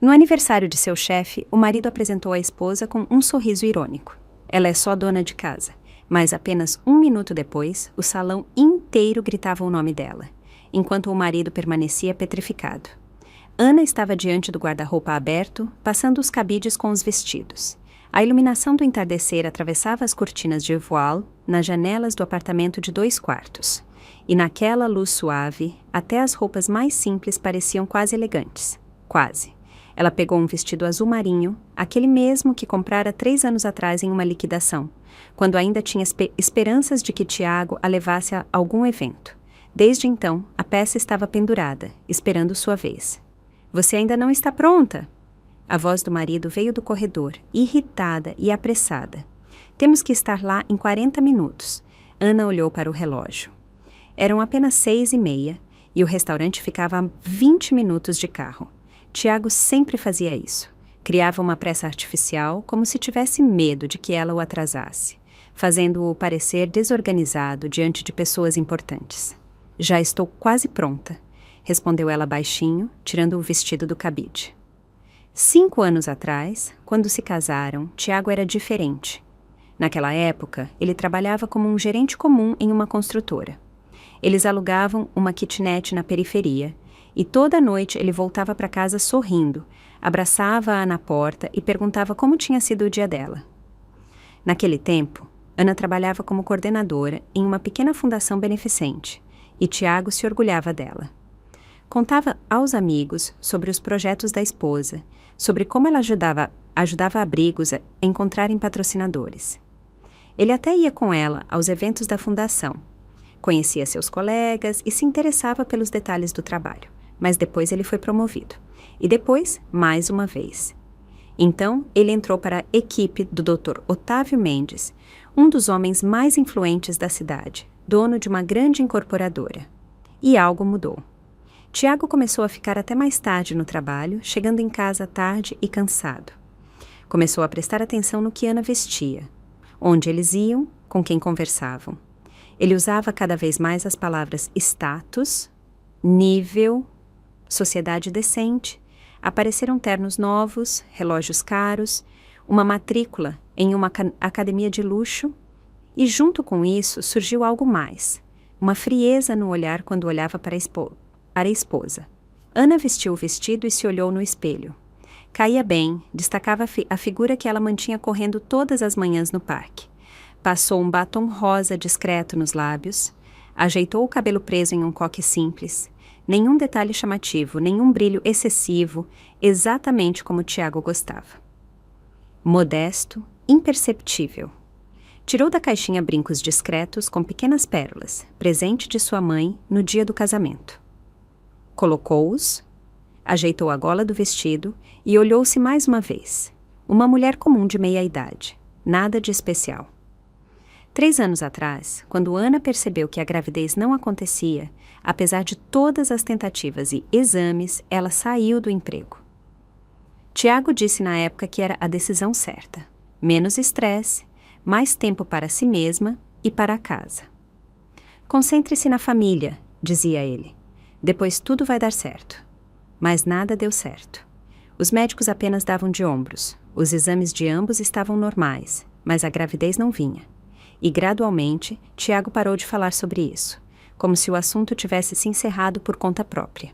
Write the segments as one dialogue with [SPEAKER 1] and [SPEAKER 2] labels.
[SPEAKER 1] No aniversário de seu chefe, o marido apresentou a esposa com um sorriso irônico. Ela é só dona de casa. Mas apenas 1 minuto depois, o salão inteiro gritava o nome dela, enquanto o marido permanecia petrificado. Ana estava diante do guarda-roupa aberto, passando os cabides com os vestidos. A iluminação do entardecer atravessava as cortinas de voile nas janelas do apartamento de 2 quartos. E naquela luz suave, até as roupas mais simples pareciam quase elegantes. Quase. Ela pegou um vestido azul marinho, aquele mesmo que comprara 3 anos atrás em uma liquidação, quando ainda tinha esperanças de que Tiago a levasse a algum evento. Desde então, a peça estava pendurada, esperando sua vez. Você ainda não está pronta? A voz do marido veio do corredor, irritada e apressada. Temos que estar lá em 40 minutos. Ana olhou para o relógio. Eram apenas 6:30 e o restaurante ficava a 20 minutos de carro. Tiago sempre fazia isso. Criava uma pressa artificial como se tivesse medo de que ela o atrasasse, fazendo-o parecer desorganizado diante de pessoas importantes. Já estou quase pronta, respondeu ela baixinho, tirando o vestido do cabide. 5 anos atrás, quando se casaram, Tiago era diferente. Naquela época, ele trabalhava como um gerente comum em uma construtora. Eles alugavam uma kitnet na periferia, e toda noite ele voltava para casa sorrindo, abraçava-a na porta e perguntava como tinha sido o dia dela. Naquele tempo, Ana trabalhava como coordenadora em uma pequena fundação beneficente, e Tiago se orgulhava dela. Contava aos amigos sobre os projetos da esposa, sobre como ela ajudava abrigos a encontrarem patrocinadores. Ele até ia com ela aos eventos da fundação. Conhecia seus colegas e se interessava pelos detalhes do trabalho, mas depois ele foi promovido. E depois, mais uma vez. Então, ele entrou para a equipe do Dr. Otávio Mendes, um dos homens mais influentes da cidade, dono de uma grande incorporadora. E algo mudou. Tiago começou a ficar até mais tarde no trabalho, chegando em casa tarde e cansado. Começou a prestar atenção no que Ana vestia, onde eles iam, com quem conversavam. Ele usava cada vez mais as palavras status, nível, sociedade decente. Apareceram ternos novos, relógios caros, uma matrícula em uma academia de luxo, e junto com isso surgiu algo mais, uma frieza no olhar quando olhava para a esposa. Ana vestiu o vestido e se olhou no espelho. Caía bem, destacava a figura que ela mantinha correndo todas as manhãs no parque. Passou um batom rosa discreto nos lábios, ajeitou o cabelo preso em um coque simples, nenhum detalhe chamativo, nenhum brilho excessivo, exatamente como Tiago gostava. Modesto, imperceptível. Tirou da caixinha brincos discretos com pequenas pérolas, presente de sua mãe no dia do casamento. Colocou-os, ajeitou a gola do vestido e olhou-se mais uma vez. Uma mulher comum de meia-idade, nada de especial. 3 anos atrás, quando Ana percebeu que a gravidez não acontecia, apesar de todas as tentativas e exames, ela saiu do emprego. Tiago disse na época que era a decisão certa. Menos estresse, mais tempo para si mesma e para a casa. Concentre-se na família, dizia ele. Depois tudo vai dar certo. Mas nada deu certo. Os médicos apenas davam de ombros. Os exames de ambos estavam normais, mas a gravidez não vinha. E, gradualmente, Tiago parou de falar sobre isso, como se o assunto tivesse se encerrado por conta própria,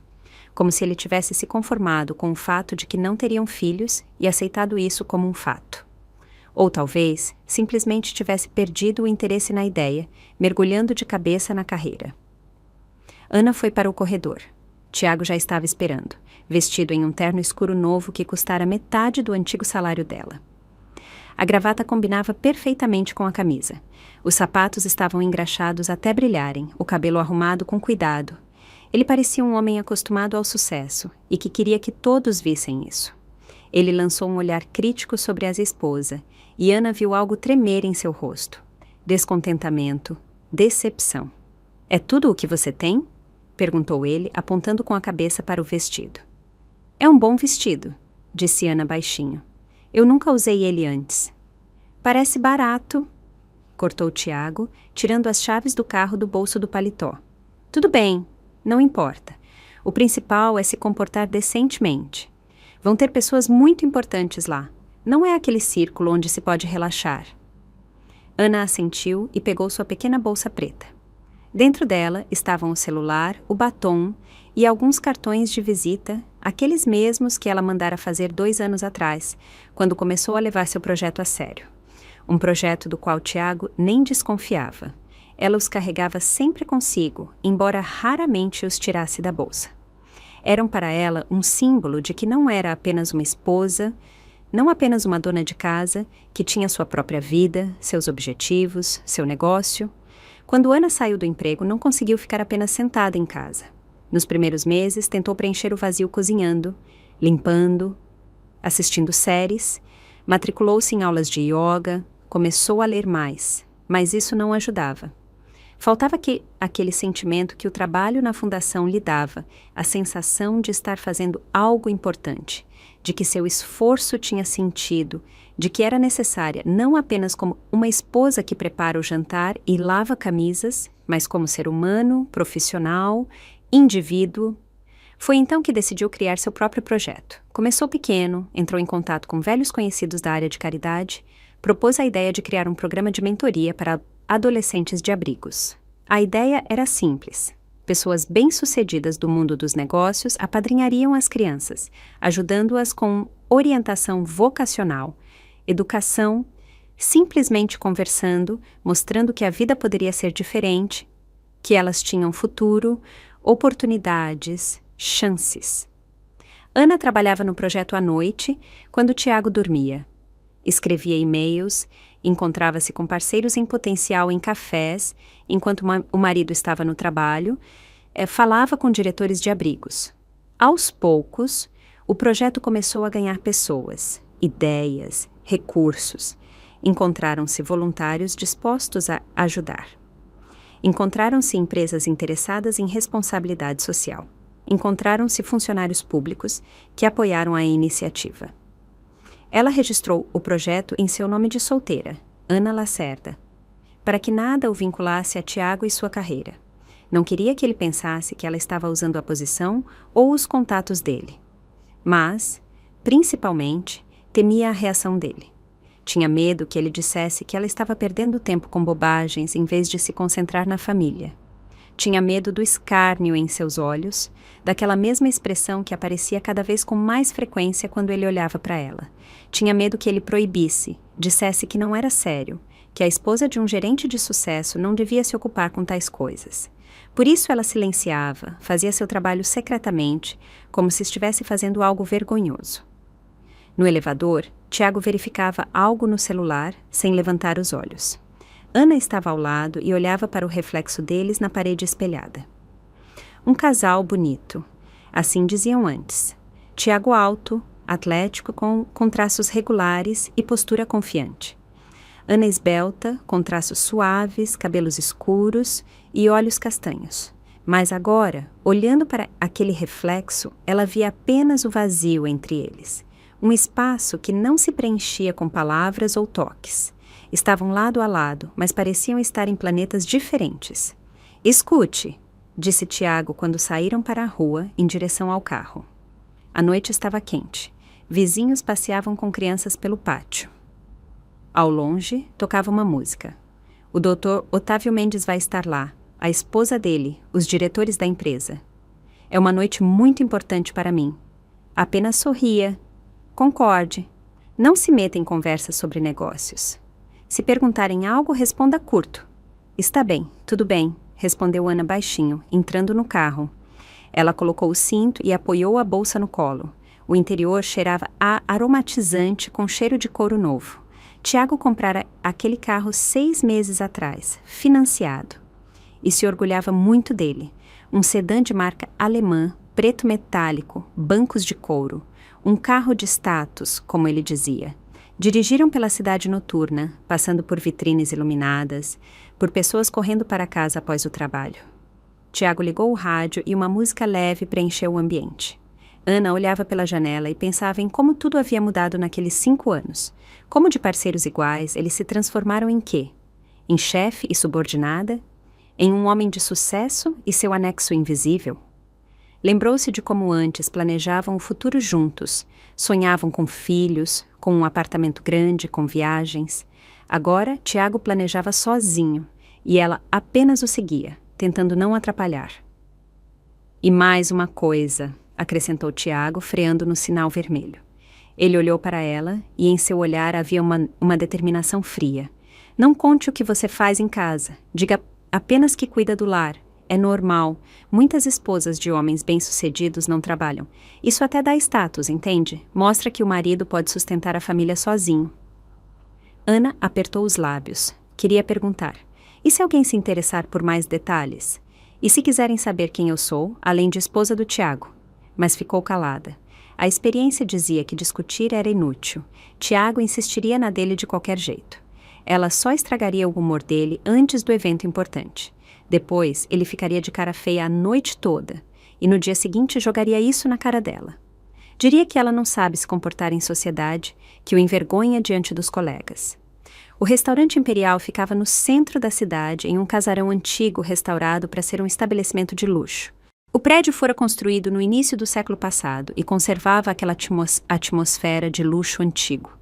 [SPEAKER 1] como se ele tivesse se conformado com o fato de que não teriam filhos e aceitado isso como um fato. Ou talvez, simplesmente tivesse perdido o interesse na ideia, mergulhando de cabeça na carreira. Ana foi para o corredor. Tiago já estava esperando, vestido em um terno escuro novo que custara metade do antigo salário dela. A gravata combinava perfeitamente com a camisa. Os sapatos estavam engraxados até brilharem, o cabelo arrumado com cuidado. Ele parecia um homem acostumado ao sucesso e que queria que todos vissem isso. Ele lançou um olhar crítico sobre a esposa e Ana viu algo tremer em seu rosto. Descontentamento, decepção. É tudo o que você tem? Perguntou ele, apontando com a cabeça para o vestido. É um bom vestido, disse Ana baixinho. Eu nunca usei ele antes. Parece barato, cortou Tiago, tirando as chaves do carro do bolso do paletó. Tudo bem, não importa. O principal é se comportar decentemente. Vão ter pessoas muito importantes lá. Não é aquele círculo onde se pode relaxar. Ana assentiu e pegou sua pequena bolsa preta. Dentro dela estavam o celular, o batom e alguns cartões de visita, aqueles mesmos que ela mandara fazer 2 anos atrás, quando começou a levar seu projeto a sério. Um projeto do qual Tiago nem desconfiava. Ela os carregava sempre consigo, embora raramente os tirasse da bolsa. Eram para ela um símbolo de que não era apenas uma esposa, não apenas uma dona de casa, que tinha sua própria vida, seus objetivos, seu negócio. Quando Ana saiu do emprego, não conseguiu ficar apenas sentada em casa. Nos primeiros meses, tentou preencher o vazio cozinhando, limpando, assistindo séries, matriculou-se em aulas de yoga, começou a ler mais, mas isso não ajudava. Faltava aquele sentimento que o trabalho na fundação lhe dava, a sensação de estar fazendo algo importante, de que seu esforço tinha sentido, de que era necessária não apenas como uma esposa que prepara o jantar e lava camisas, mas como ser humano, profissional, indivíduo. Foi então que decidiu criar seu próprio projeto. Começou pequeno, entrou em contato com velhos conhecidos da área de caridade, propôs a ideia de criar um programa de mentoria para adolescentes de abrigos. A ideia era simples. Pessoas bem-sucedidas do mundo dos negócios apadrinhariam as crianças, ajudando-as com orientação vocacional, educação, simplesmente conversando, mostrando que a vida poderia ser diferente, que elas tinham futuro, oportunidades, chances. Ana trabalhava no projeto à noite, quando Tiago dormia. Escrevia e-mails, encontrava-se com parceiros em potencial em cafés, enquanto o marido estava no trabalho, falava com diretores de abrigos. Aos poucos, o projeto começou a ganhar pessoas, ideias, recursos. Encontraram-se voluntários dispostos a ajudar. Encontraram-se empresas interessadas em responsabilidade social. Encontraram-se funcionários públicos que apoiaram a iniciativa. Ela registrou o projeto em seu nome de solteira, Ana Lacerda, para que nada o vinculasse a Tiago e sua carreira. Não queria que ele pensasse que ela estava usando a posição ou os contatos dele. Mas, principalmente, temia a reação dele. Tinha medo que ele dissesse que ela estava perdendo tempo com bobagens em vez de se concentrar na família. Tinha medo do escárnio em seus olhos, daquela mesma expressão que aparecia cada vez com mais frequência quando ele olhava para ela. Tinha medo que ele proibisse, dissesse que não era sério, que a esposa de um gerente de sucesso não devia se ocupar com tais coisas. Por isso ela silenciava, fazia seu trabalho secretamente, como se estivesse fazendo algo vergonhoso. No elevador, Tiago verificava algo no celular, sem levantar os olhos. Ana estava ao lado e olhava para o reflexo deles na parede espelhada. Um casal bonito, assim diziam antes. Tiago alto, atlético, com traços regulares e postura confiante. Ana esbelta, com traços suaves, cabelos escuros e olhos castanhos. Mas agora, olhando para aquele reflexo, ela via apenas o vazio entre eles. Um espaço que não se preenchia com palavras ou toques. Estavam lado a lado, mas pareciam estar em planetas diferentes. Escute, disse Tiago quando saíram para a rua em direção ao carro. A noite estava quente. Vizinhos passeavam com crianças pelo pátio. Ao longe, tocava uma música. O doutor Otávio Mendes vai estar lá, a esposa dele, os diretores da empresa. É uma noite muito importante para mim. Apenas sorria. Concorde. Não se meta em conversas sobre negócios. Se perguntarem algo, responda curto. Está bem, tudo bem, respondeu Ana baixinho, entrando no carro. Ela colocou o cinto e apoiou a bolsa no colo. O interior cheirava a aromatizante com cheiro de couro novo. Tiago comprara aquele carro 6 meses atrás, financiado. E se orgulhava muito dele. Um sedã de marca alemã, preto metálico, bancos de couro. Um carro de status, como ele dizia. Dirigiram pela cidade noturna, passando por vitrines iluminadas, por pessoas correndo para casa após o trabalho. Tiago ligou o rádio e uma música leve preencheu o ambiente. Ana olhava pela janela e pensava em como tudo havia mudado naqueles 5 anos. Como de parceiros iguais, eles se transformaram em quê? Em chefe e subordinada? Em um homem de sucesso e seu anexo invisível? Lembrou-se de como antes planejavam o futuro juntos, sonhavam com filhos, com um apartamento grande, com viagens. Agora, Tiago planejava sozinho, e ela apenas o seguia, tentando não atrapalhar. E mais uma coisa, acrescentou Tiago, freando no sinal vermelho. Ele olhou para ela e em seu olhar havia uma determinação fria. Não conte o que você faz em casa. Diga apenas que cuida do lar. É normal. Muitas esposas de homens bem-sucedidos não trabalham. Isso até dá status, entende? Mostra que o marido pode sustentar a família sozinho. Ana apertou os lábios. Queria perguntar. E se alguém se interessar por mais detalhes? E se quiserem saber quem eu sou, além de esposa do Tiago? Mas ficou calada. A experiência dizia que discutir era inútil. Tiago insistiria na dele de qualquer jeito. Ela só estragaria o humor dele antes do evento importante. Depois, ele ficaria de cara feia a noite toda, e no dia seguinte jogaria isso na cara dela. Diria que ela não sabe se comportar em sociedade, que o envergonha diante dos colegas. O restaurante Imperial ficava no centro da cidade, em um casarão antigo restaurado para ser um estabelecimento de luxo. O prédio fora construído no início do século passado e conservava aquela atmosfera de luxo antigo.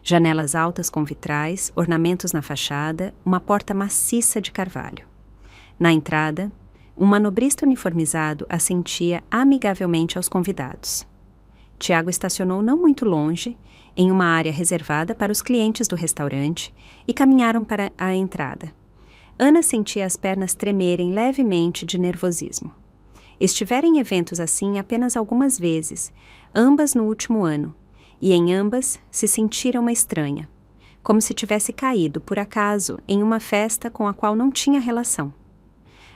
[SPEAKER 1] Janelas altas com vitrais, ornamentos na fachada, uma porta maciça de carvalho. Na entrada, um manobrista uniformizado assentia amigavelmente aos convidados. Tiago estacionou não muito longe, em uma área reservada para os clientes do restaurante, e caminharam para a entrada. Ana sentia as pernas tremerem levemente de nervosismo. Estivera em eventos assim apenas algumas vezes, ambas no último ano, e em ambas se sentira uma estranha, como se tivesse caído, por acaso, em uma festa com a qual não tinha relação.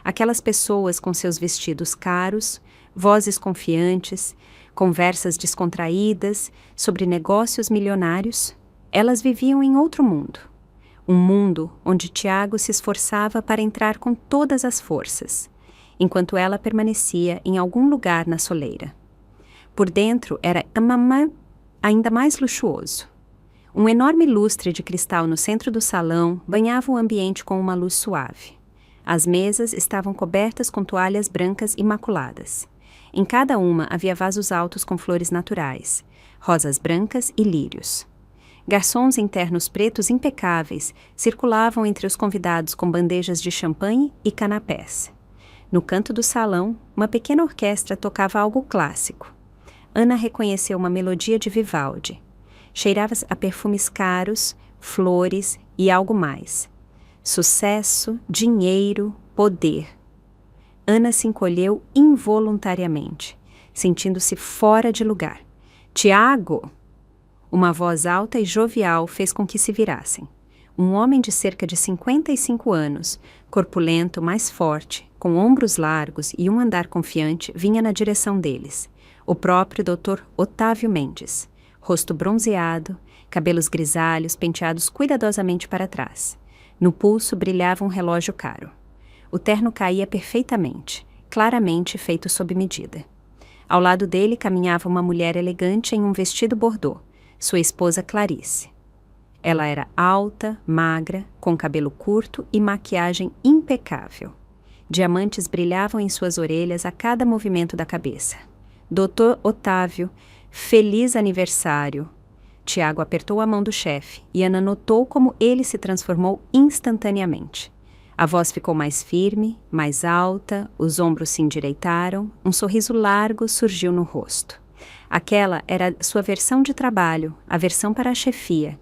[SPEAKER 1] Aquelas pessoas com seus vestidos caros, vozes confiantes, conversas descontraídas sobre negócios milionários, elas viviam em outro mundo. Um mundo onde Tiago se esforçava para entrar com todas as forças, enquanto ela permanecia em algum lugar na soleira. Por dentro era ainda mais luxuoso. Um enorme lustre de cristal no centro do salão banhava o ambiente com uma luz suave. As mesas estavam cobertas com toalhas brancas imaculadas. Em cada uma havia vasos altos com flores naturais, rosas brancas e lírios. Garçons em ternos pretos impecáveis circulavam entre os convidados com bandejas de champanhe e canapés. No canto do salão, uma pequena orquestra tocava algo clássico. Ana reconheceu uma melodia de Vivaldi. Cheirava a perfumes caros, flores e algo mais. Sucesso, dinheiro, poder. Ana se encolheu involuntariamente, sentindo-se fora de lugar. Tiago! Uma voz alta e jovial fez com que se virassem. Um homem de cerca de 55 anos, corpulento, mais forte, com ombros largos e um andar confiante, vinha na direção deles. O próprio Dr. Otávio Mendes, rosto bronzeado, cabelos grisalhos penteados cuidadosamente para trás. No pulso brilhava um relógio caro. O terno caía perfeitamente, claramente feito sob medida. Ao lado dele caminhava uma mulher elegante em um vestido bordô, sua esposa Clarice. Ela era alta, magra, com cabelo curto e maquiagem impecável. Diamantes brilhavam em suas orelhas a cada movimento da cabeça. Doutor Otávio, feliz aniversário! Tiago apertou a mão do chefe e Ana notou como ele se transformou instantaneamente. A voz ficou mais firme, mais alta, os ombros se endireitaram, um sorriso largo surgiu no rosto. Aquela era sua versão de trabalho, a versão para a chefia.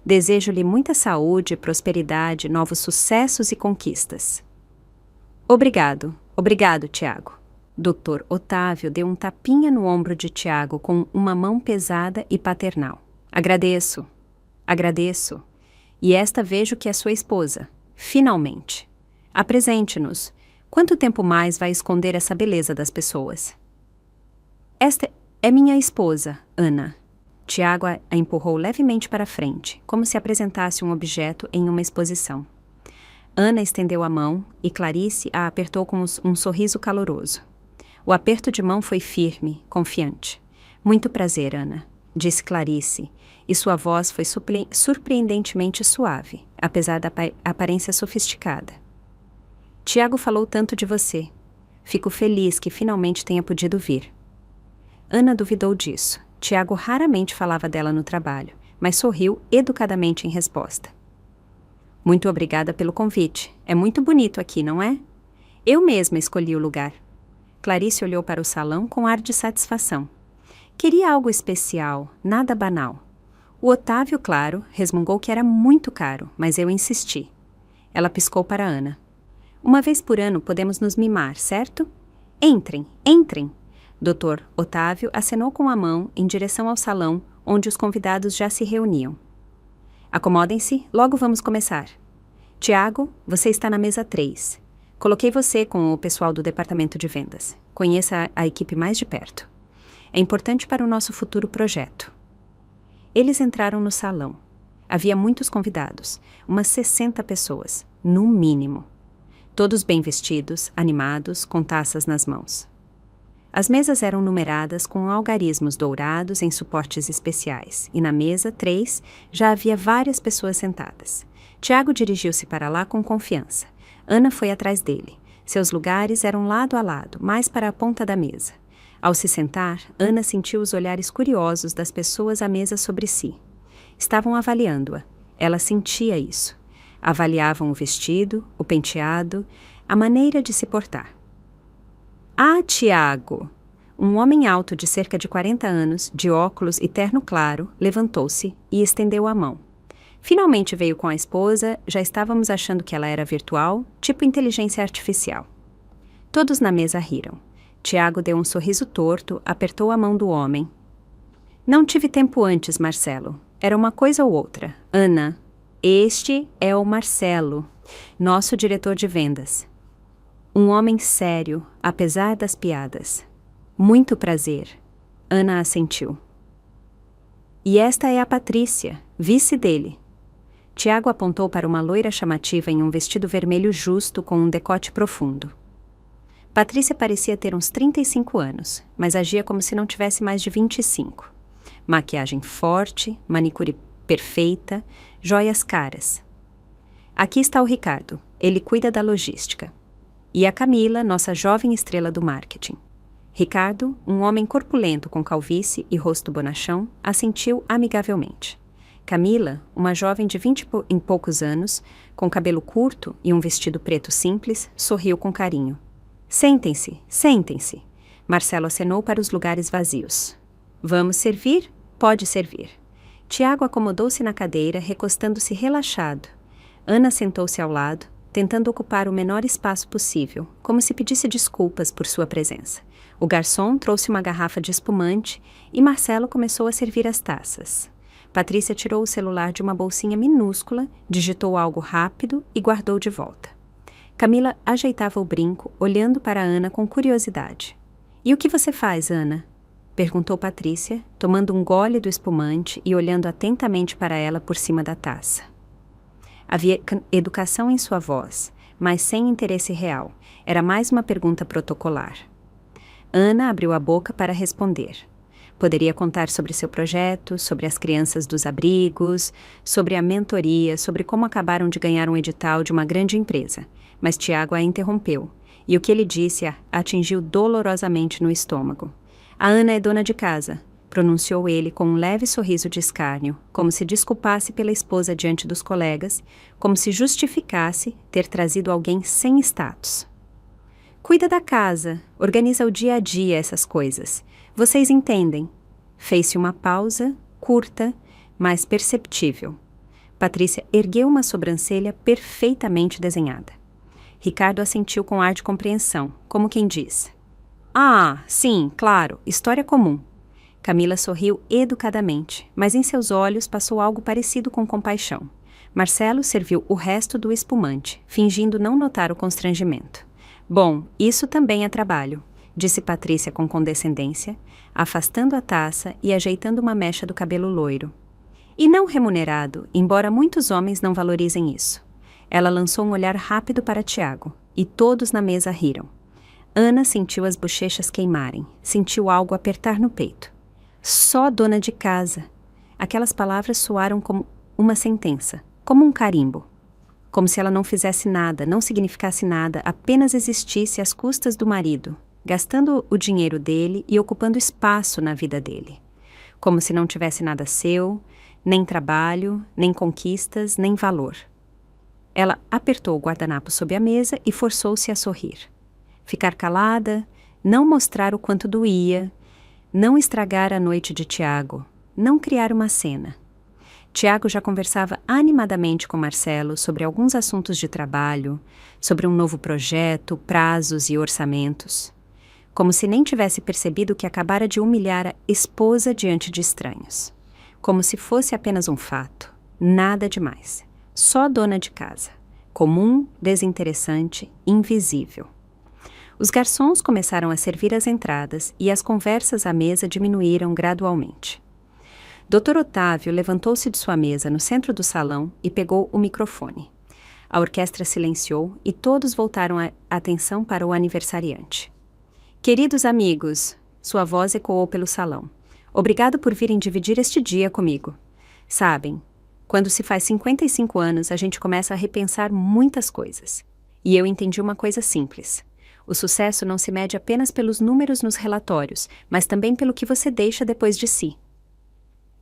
[SPEAKER 1] Desejo-lhe muita saúde, prosperidade, novos sucessos e conquistas. Obrigado, Tiago. Dr. Otávio deu um tapinha no ombro de Tiago com uma mão pesada e paternal. Agradeço. E esta vejo que é sua esposa. Finalmente. Apresente-nos. Quanto tempo mais vai esconder essa beleza das pessoas? Esta é minha esposa, Ana. Tiago a empurrou levemente para frente, como se apresentasse um objeto em uma exposição. Ana estendeu a mão e Clarice a apertou com um sorriso caloroso. O aperto de mão foi firme, confiante. Muito prazer, Ana, disse Clarice, e sua voz foi surpreendentemente suave, apesar da aparência sofisticada. Tiago falou tanto de você. Fico feliz que finalmente tenha podido vir. Ana duvidou disso. Tiago raramente falava dela no trabalho, mas sorriu educadamente em resposta. Muito obrigada pelo convite. É muito bonito aqui, não é? Eu mesma escolhi o lugar. Clarice olhou para o salão com ar de satisfação. Queria algo especial, nada banal. O Otávio, claro, resmungou que era muito caro, mas eu insisti. Ela piscou para Ana. Uma vez por ano podemos nos mimar, certo? Entrem, entrem! Dr. Otávio acenou com a mão em direção ao salão onde os convidados já se reuniam. Acomodem-se, logo vamos começar. Tiago, você está na mesa 3. Coloquei você com o pessoal do departamento de vendas. Conheça a equipe mais de perto. É importante para o nosso futuro projeto. Eles entraram no salão. Havia muitos convidados, umas 60 pessoas, no mínimo. Todos bem vestidos, animados, com taças nas mãos. As mesas eram numeradas com algarismos dourados em suportes especiais, e na mesa 3 já havia várias pessoas sentadas. Tiago dirigiu-se para lá com confiança. Ana foi atrás dele. Seus lugares eram lado a lado, mais para a ponta da mesa. Ao se sentar, Ana sentiu os olhares curiosos das pessoas à mesa sobre si. Estavam avaliando-a. Ela sentia isso. Avaliavam o vestido, o penteado, a maneira de se portar. Ah, Tiago! Um homem alto de cerca de 40 anos, de óculos e terno claro, levantou-se e estendeu a mão. Finalmente veio com a esposa, já estávamos achando que ela era virtual, tipo inteligência artificial. Todos na mesa riram. Tiago deu um sorriso torto, apertou a mão do homem. Não tive tempo antes, Marcelo. Era uma coisa ou outra. Ana, este é o Marcelo, nosso diretor de vendas. Um homem sério, apesar das piadas. Muito prazer. Ana assentiu. E esta é a Patrícia, vice dele. Tiago apontou para uma loira chamativa em um vestido vermelho justo com um decote profundo. Patrícia parecia ter uns 35 anos, mas agia como se não tivesse mais de 25. Maquiagem forte, manicure perfeita, joias caras. Aqui está o Ricardo, ele cuida da logística. E a Camila, nossa jovem estrela do marketing. Ricardo, um homem corpulento com calvície e rosto bonachão, assentiu amigavelmente. Camila, uma jovem de 20 e poucos anos, com cabelo curto e um vestido preto simples, sorriu com carinho. Sentem-se, sentem-se. Marcelo acenou para os lugares vazios. Vamos servir? Pode servir. Tiago acomodou-se na cadeira, recostando-se relaxado. Ana sentou-se ao lado, tentando ocupar o menor espaço possível, como se pedisse desculpas por sua presença. O garçom trouxe uma garrafa de espumante e Marcelo começou a servir as taças. Patrícia tirou o celular de uma bolsinha minúscula, digitou algo rápido e guardou de volta. Camila ajeitava o brinco, olhando para Ana com curiosidade. E o que você faz, Ana? Perguntou Patrícia, tomando um gole do espumante e olhando atentamente para ela por cima da taça. Havia educação em sua voz, mas sem interesse real. Era mais uma pergunta protocolar. Ana abriu a boca para responder. Poderia contar sobre seu projeto, sobre as crianças dos abrigos, sobre a mentoria, sobre como acabaram de ganhar um edital de uma grande empresa. Mas Tiago a interrompeu, e o que ele disse a atingiu dolorosamente no estômago. A Ana é dona de casa, pronunciou ele com um leve sorriso de escárnio, como se desculpasse pela esposa diante dos colegas, como se justificasse ter trazido alguém sem status. Cuida da casa, organiza o dia a dia essas coisas. Vocês entendem. Fez-se uma pausa, curta, mas perceptível. Patrícia ergueu uma sobrancelha perfeitamente desenhada. Ricardo assentiu com ar de compreensão, como quem diz: Ah, sim, claro, história comum. Camila sorriu educadamente, mas em seus olhos passou algo parecido com compaixão. Marcelo serviu o resto do espumante, fingindo não notar o constrangimento. Bom, isso também é trabalho, disse Patrícia com condescendência, afastando a taça e ajeitando uma mecha do cabelo loiro. E não remunerado, embora muitos homens não valorizem isso. Ela lançou um olhar rápido para Tiago, e todos na mesa riram. Ana sentiu as bochechas queimarem, sentiu algo apertar no peito. Só dona de casa. Aquelas palavras soaram como uma sentença, como um carimbo. como se ela não fizesse nada, não significasse nada, apenas existisse às custas do marido, gastando o dinheiro dele e ocupando espaço na vida dele. Como se não tivesse nada seu, nem trabalho, nem conquistas, nem valor. Ela apertou o guardanapo sob a mesa e forçou-se a sorrir. Ficar calada, não mostrar o quanto doía, não estragar a noite de Tiago, não criar uma cena. Tiago já conversava animadamente com Marcelo sobre alguns assuntos de trabalho, sobre um novo projeto, prazos e orçamentos. Como se nem tivesse percebido que acabara de humilhar a esposa diante de estranhos. Como se fosse apenas um fato, nada demais. Só dona de casa. Comum, desinteressante, invisível. Os garçons começaram a servir as entradas e as conversas à mesa diminuíram gradualmente. Dr. Otávio levantou-se de sua mesa no centro do salão e pegou o microfone. A orquestra silenciou e todos voltaram a atenção para o aniversariante. Queridos amigos, sua voz ecoou pelo salão. Obrigado por virem dividir este dia comigo. Sabem, quando se faz 55 anos, a gente começa a repensar muitas coisas. E eu entendi uma coisa simples. O sucesso não se mede apenas pelos números nos relatórios, mas também pelo que você deixa depois de si.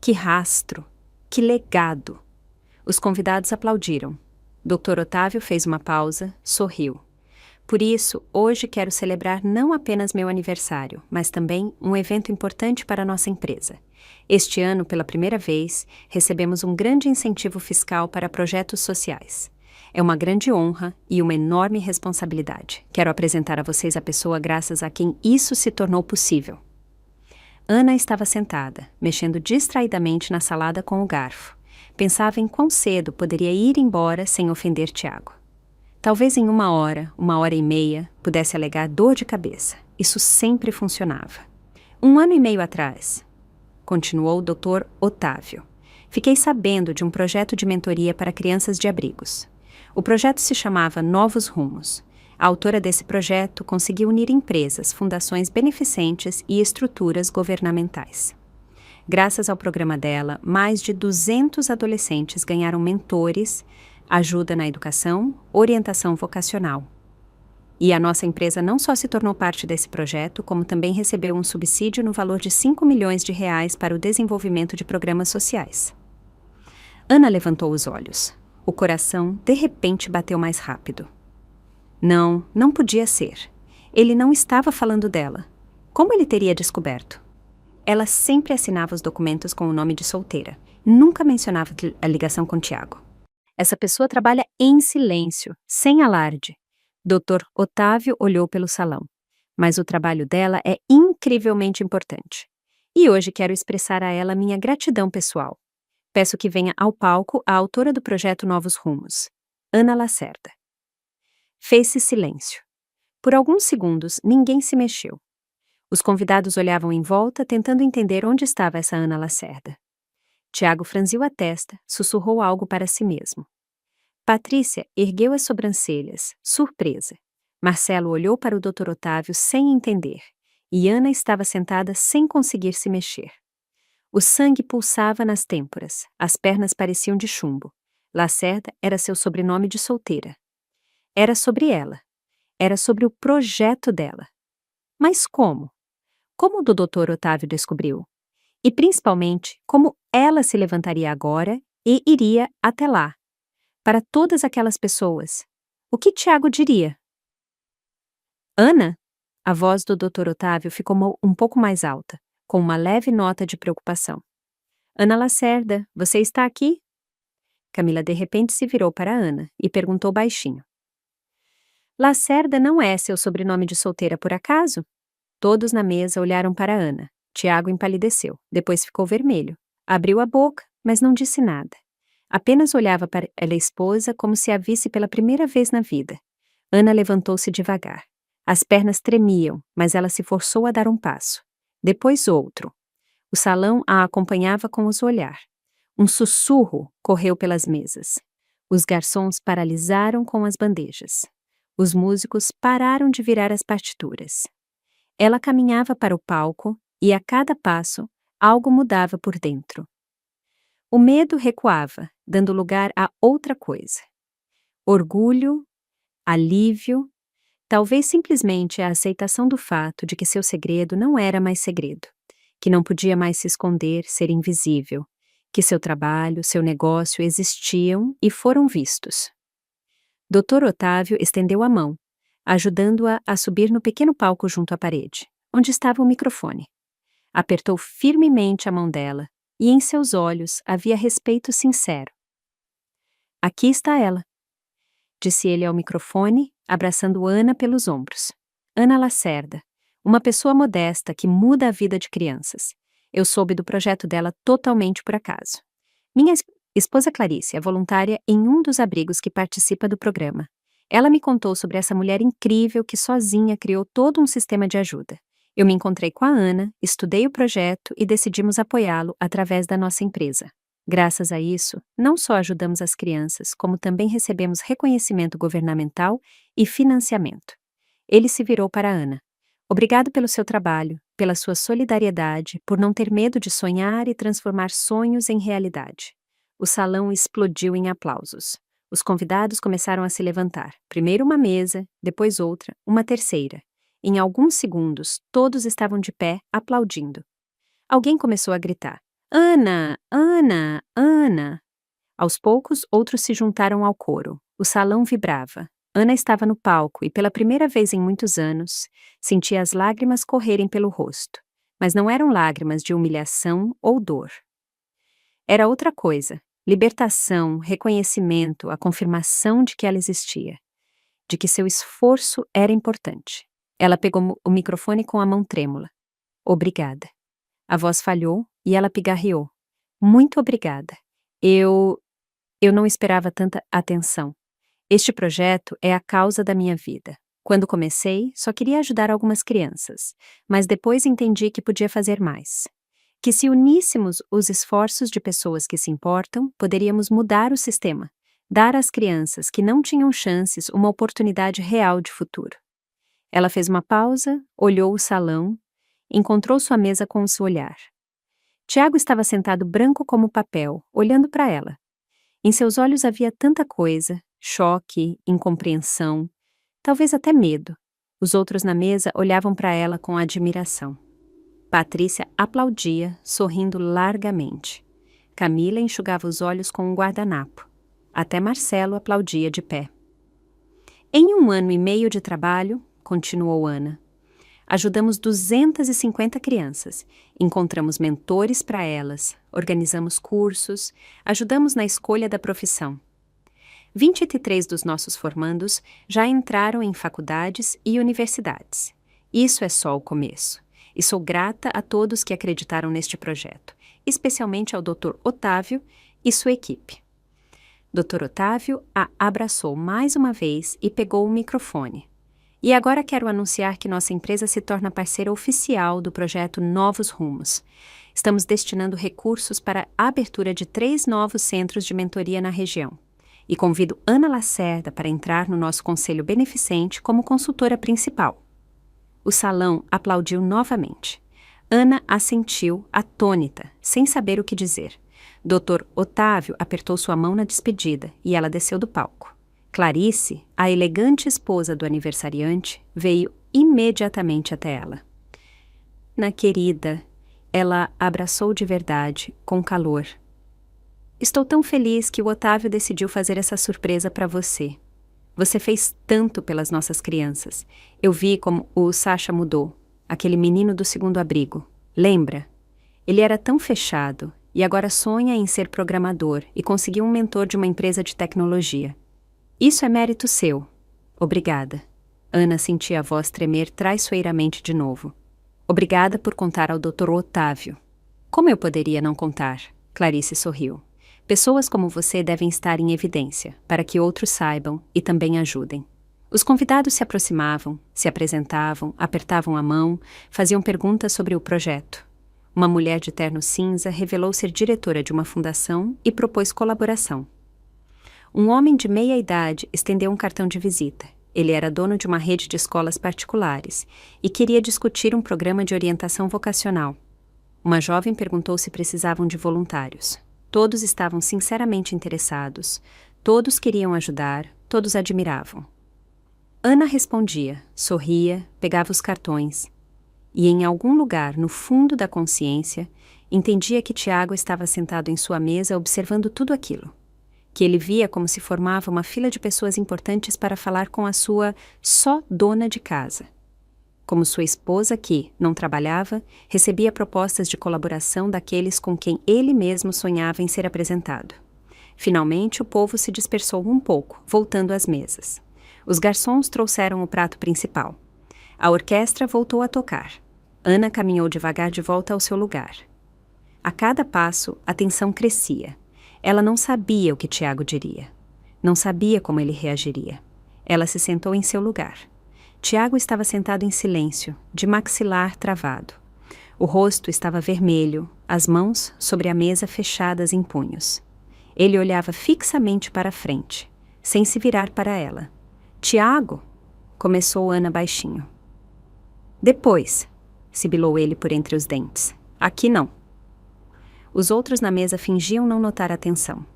[SPEAKER 1] Que rastro! Que legado! Os convidados aplaudiram. Dr. Otávio fez uma pausa, sorriu. Por isso, hoje quero celebrar não apenas meu aniversário, mas também um evento importante para a nossa empresa. Este ano, pela primeira vez, recebemos um grande incentivo fiscal para projetos sociais. É uma grande honra e uma enorme responsabilidade. Quero apresentar a vocês a pessoa graças a quem isso se tornou possível. Ana estava sentada, mexendo distraidamente na salada com o garfo. Pensava em quão cedo poderia ir embora sem ofender Tiago. Talvez em 1 hora e meia, pudesse alegar dor de cabeça. Isso sempre funcionava. 1 ano e meio atrás, continuou o Dr. Otávio, fiquei sabendo de um projeto de mentoria para crianças de abrigos. O projeto se chamava Novos Rumos. A autora desse projeto conseguiu unir empresas, fundações beneficentes e estruturas governamentais. Graças ao programa dela, mais de 200 adolescentes ganharam mentores, ajuda na educação, orientação vocacional. E a nossa empresa não só se tornou parte desse projeto, como também recebeu um subsídio no valor de 5 milhões de reais para o desenvolvimento de programas sociais. Ana levantou os olhos. O coração, de repente, bateu mais rápido. Não, não podia ser. Ele não estava falando dela. Como ele teria descoberto? Ela sempre assinava os documentos com o nome de solteira. Nunca mencionava a ligação com Tiago. Essa pessoa trabalha em silêncio, sem alarde. Dr. Otávio olhou pelo salão. Mas o trabalho dela é incrivelmente importante. E hoje quero expressar a ela minha gratidão pessoal. Peço que venha ao palco a autora do projeto Novos Rumos, Ana Lacerda. Fez-se silêncio. Por alguns segundos, ninguém se mexeu. Os convidados olhavam em volta, tentando entender onde estava essa Ana Lacerda. Tiago franziu a testa, sussurrou algo para si mesmo. Patrícia ergueu as sobrancelhas, surpresa. Marcelo olhou para o Dr. Otávio sem entender, e Ana estava sentada sem conseguir se mexer. O sangue pulsava nas têmporas, as pernas pareciam de chumbo. Lacerda era seu sobrenome de solteira. Era sobre ela. Era sobre o projeto dela. Mas como? Como o do Dr. Otávio descobriu? E, principalmente, como ela se levantaria agora e iria até lá? Para todas aquelas pessoas. O que Tiago diria? Ana? A voz do Dr. Otávio ficou um pouco mais alta, com uma leve nota de preocupação. Ana Lacerda, você está aqui? Camila de repente se virou para Ana e perguntou baixinho. Lacerda não é seu sobrenome de solteira por acaso? Todos na mesa olharam para Ana. Tiago empalideceu, depois ficou vermelho. Abriu a boca, mas não disse nada. Apenas olhava para a esposa como se a visse pela primeira vez na vida. Ana levantou-se devagar. As pernas tremiam, mas ela se forçou a dar um passo. Depois outro. O salão a acompanhava com os olhar. Um sussurro correu pelas mesas. Os garçons paralisaram com as bandejas. Os músicos pararam de virar as partituras. Ela caminhava para o palco e, a cada passo, algo mudava por dentro. O medo recuava, dando lugar a outra coisa. Orgulho, alívio, talvez simplesmente a aceitação do fato de que seu segredo não era mais segredo, que não podia mais se esconder, ser invisível, que seu trabalho, seu negócio existiam e foram vistos. Dr. Otávio estendeu a mão, ajudando-a a subir no pequeno palco junto à parede, onde estava o microfone. Apertou firmemente a mão dela, e em seus olhos havia respeito sincero. Aqui está ela, disse ele ao microfone, abraçando Ana pelos ombros. Ana Lacerda, uma pessoa modesta que muda a vida de crianças. Eu soube do projeto dela totalmente por acaso. Minha esposa Clarice é voluntária em um dos abrigos que participa do programa. Ela me contou sobre essa mulher incrível que sozinha criou todo um sistema de ajuda. Eu me encontrei com a Ana, estudei o projeto e decidimos apoiá-lo através da nossa empresa. Graças a isso, não só ajudamos as crianças, como também recebemos reconhecimento governamental e financiamento. Ele se virou para Ana. Obrigado pelo seu trabalho, pela sua solidariedade, por não ter medo de sonhar e transformar sonhos em realidade. O salão explodiu em aplausos. Os convidados começaram a se levantar. Primeiro uma mesa, depois outra, uma terceira. Em alguns segundos, todos estavam de pé, aplaudindo. Alguém começou a gritar: Ana! Ana! Ana! Aos poucos, outros se juntaram ao coro. O salão vibrava. Ana estava no palco e, pela primeira vez em muitos anos, sentia as lágrimas correrem pelo rosto. Mas não eram lágrimas de humilhação ou dor. Era outra coisa: libertação, reconhecimento, a confirmação de que ela existia, de que seu esforço era importante. Ela pegou o microfone com a mão trêmula. Obrigada. A voz falhou e ela pigarreou. Muito obrigada. Eu não esperava tanta atenção. Este projeto é a causa da minha vida. Quando comecei, só queria ajudar algumas crianças, mas depois entendi que podia fazer mais. Que se uníssemos os esforços de pessoas que se importam, poderíamos mudar o sistema, dar às crianças que não tinham chances uma oportunidade real de futuro. Ela fez uma pausa, olhou o salão, encontrou sua mesa com o seu olhar. Tiago estava sentado branco como papel, olhando para ela. Em seus olhos havia tanta coisa, choque, incompreensão, talvez até medo. Os outros na mesa olhavam para ela com admiração. Patrícia aplaudia, sorrindo largamente. Camila enxugava os olhos com um guardanapo. Até Marcelo aplaudia de pé. Em 1 ano e meio de trabalho, continuou Ana, ajudamos 250 crianças, encontramos mentores para elas, organizamos cursos, ajudamos na escolha da profissão. 23 dos nossos formandos já entraram em faculdades e universidades. Isso é só o começo. E sou grata a todos que acreditaram neste projeto, especialmente ao Dr. Otávio e sua equipe. Dr. Otávio a abraçou mais uma vez e pegou o microfone. E agora quero anunciar que nossa empresa se torna parceira oficial do projeto Novos Rumos. Estamos destinando recursos para a abertura de 3 novos centros de mentoria na região. E convido Ana Lacerda para entrar no nosso conselho beneficente como consultora principal. O salão aplaudiu novamente. Ana assentiu, atônita, sem saber o que dizer. Dr. Otávio apertou sua mão na despedida e ela desceu do palco. Clarice, a elegante esposa do aniversariante, veio imediatamente até ela. Na querida, ela abraçou de verdade, com calor. Estou tão feliz que o Otávio decidiu fazer essa surpresa para você. Você fez tanto pelas nossas crianças. Eu vi como o Sacha mudou, aquele menino do segundo abrigo. Lembra? Ele era tão fechado e agora sonha em ser programador e conseguiu um mentor de uma empresa de tecnologia. Isso é mérito seu. Obrigada. Ana sentia a voz tremer traiçoeiramente de novo. Obrigada por contar ao Dr. Otávio. Como eu poderia não contar? Clarice sorriu. Pessoas como você devem estar em evidência, para que outros saibam e também ajudem. Os convidados se aproximavam, se apresentavam, apertavam a mão, faziam perguntas sobre o projeto. Uma mulher de terno cinza revelou ser diretora de uma fundação e propôs colaboração. Um homem de meia idade estendeu um cartão de visita. Ele era dono de uma rede de escolas particulares e queria discutir um programa de orientação vocacional. Uma jovem perguntou se precisavam de voluntários. Todos estavam sinceramente interessados, todos queriam ajudar, todos admiravam. Ana respondia, sorria, pegava os cartões. E em algum lugar, no fundo da consciência, entendia que Tiago estava sentado em sua mesa observando tudo aquilo. Que ele via como se formava uma fila de pessoas importantes para falar com a sua só dona de casa. Como sua esposa que, não trabalhava, recebia propostas de colaboração daqueles com quem ele mesmo sonhava em ser apresentado. Finalmente, o povo se dispersou um pouco, voltando às mesas. Os garçons trouxeram o prato principal. A orquestra voltou a tocar. Ana caminhou devagar de volta ao seu lugar. A cada passo, a tensão crescia. Ela não sabia o que Tiago diria. Não sabia como ele reagiria. Ela se sentou em seu lugar. Tiago estava sentado em silêncio, de maxilar travado. O rosto estava vermelho, as mãos sobre a mesa fechadas em punhos. Ele olhava fixamente para a frente, sem se virar para ela. "Tiago!" começou Ana baixinho. "Depois", sibilou ele por entre os dentes. "Aqui não." Os outros na mesa fingiam não notar a tensão.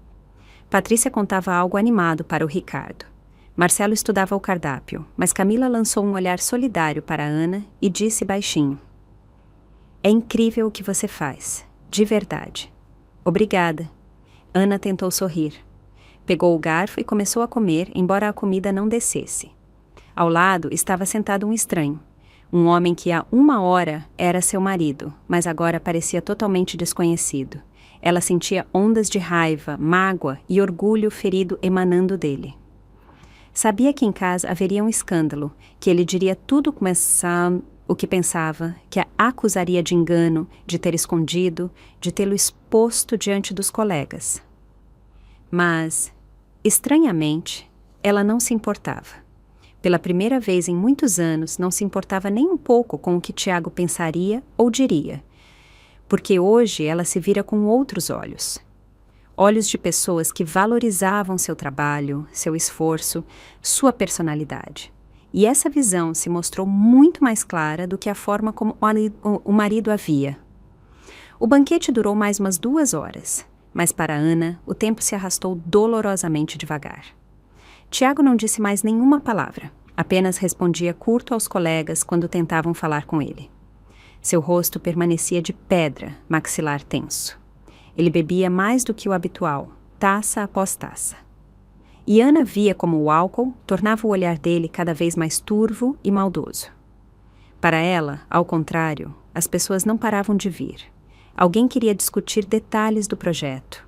[SPEAKER 1] Patrícia contava algo animado para o Ricardo. Marcelo estudava o cardápio, mas Camila lançou um olhar solidário para Ana e disse baixinho: "É incrível o que você faz, de verdade." "Obrigada." Ana tentou sorrir. Pegou o garfo e começou a comer, embora a comida não descesse. Ao lado estava sentado um estranho. Um homem que há 1 hora era seu marido, mas agora parecia totalmente desconhecido. Ela sentia ondas de raiva, mágoa e orgulho ferido emanando dele. Sabia que em casa haveria um escândalo, que ele diria tudo o que pensava, que a acusaria de engano, de ter escondido, de tê-lo exposto diante dos colegas. Mas, estranhamente, ela não se importava. Pela primeira vez em muitos anos, não se importava nem um pouco com o que Tiago pensaria ou diria. Porque hoje ela se vira com outros olhos. Olhos de pessoas que valorizavam seu trabalho, seu esforço, sua personalidade. E essa visão se mostrou muito mais clara do que a forma como o marido a via. O banquete durou mais umas 2 horas, mas para Ana o tempo se arrastou dolorosamente devagar. Tiago não disse mais nenhuma palavra, apenas respondia curto aos colegas quando tentavam falar com ele. Seu rosto permanecia de pedra, maxilar tenso. Ele bebia mais do que o habitual, taça após taça. E Ana via como o álcool tornava o olhar dele cada vez mais turvo e maldoso. Para ela, ao contrário, as pessoas não paravam de vir. Alguém queria discutir detalhes do projeto.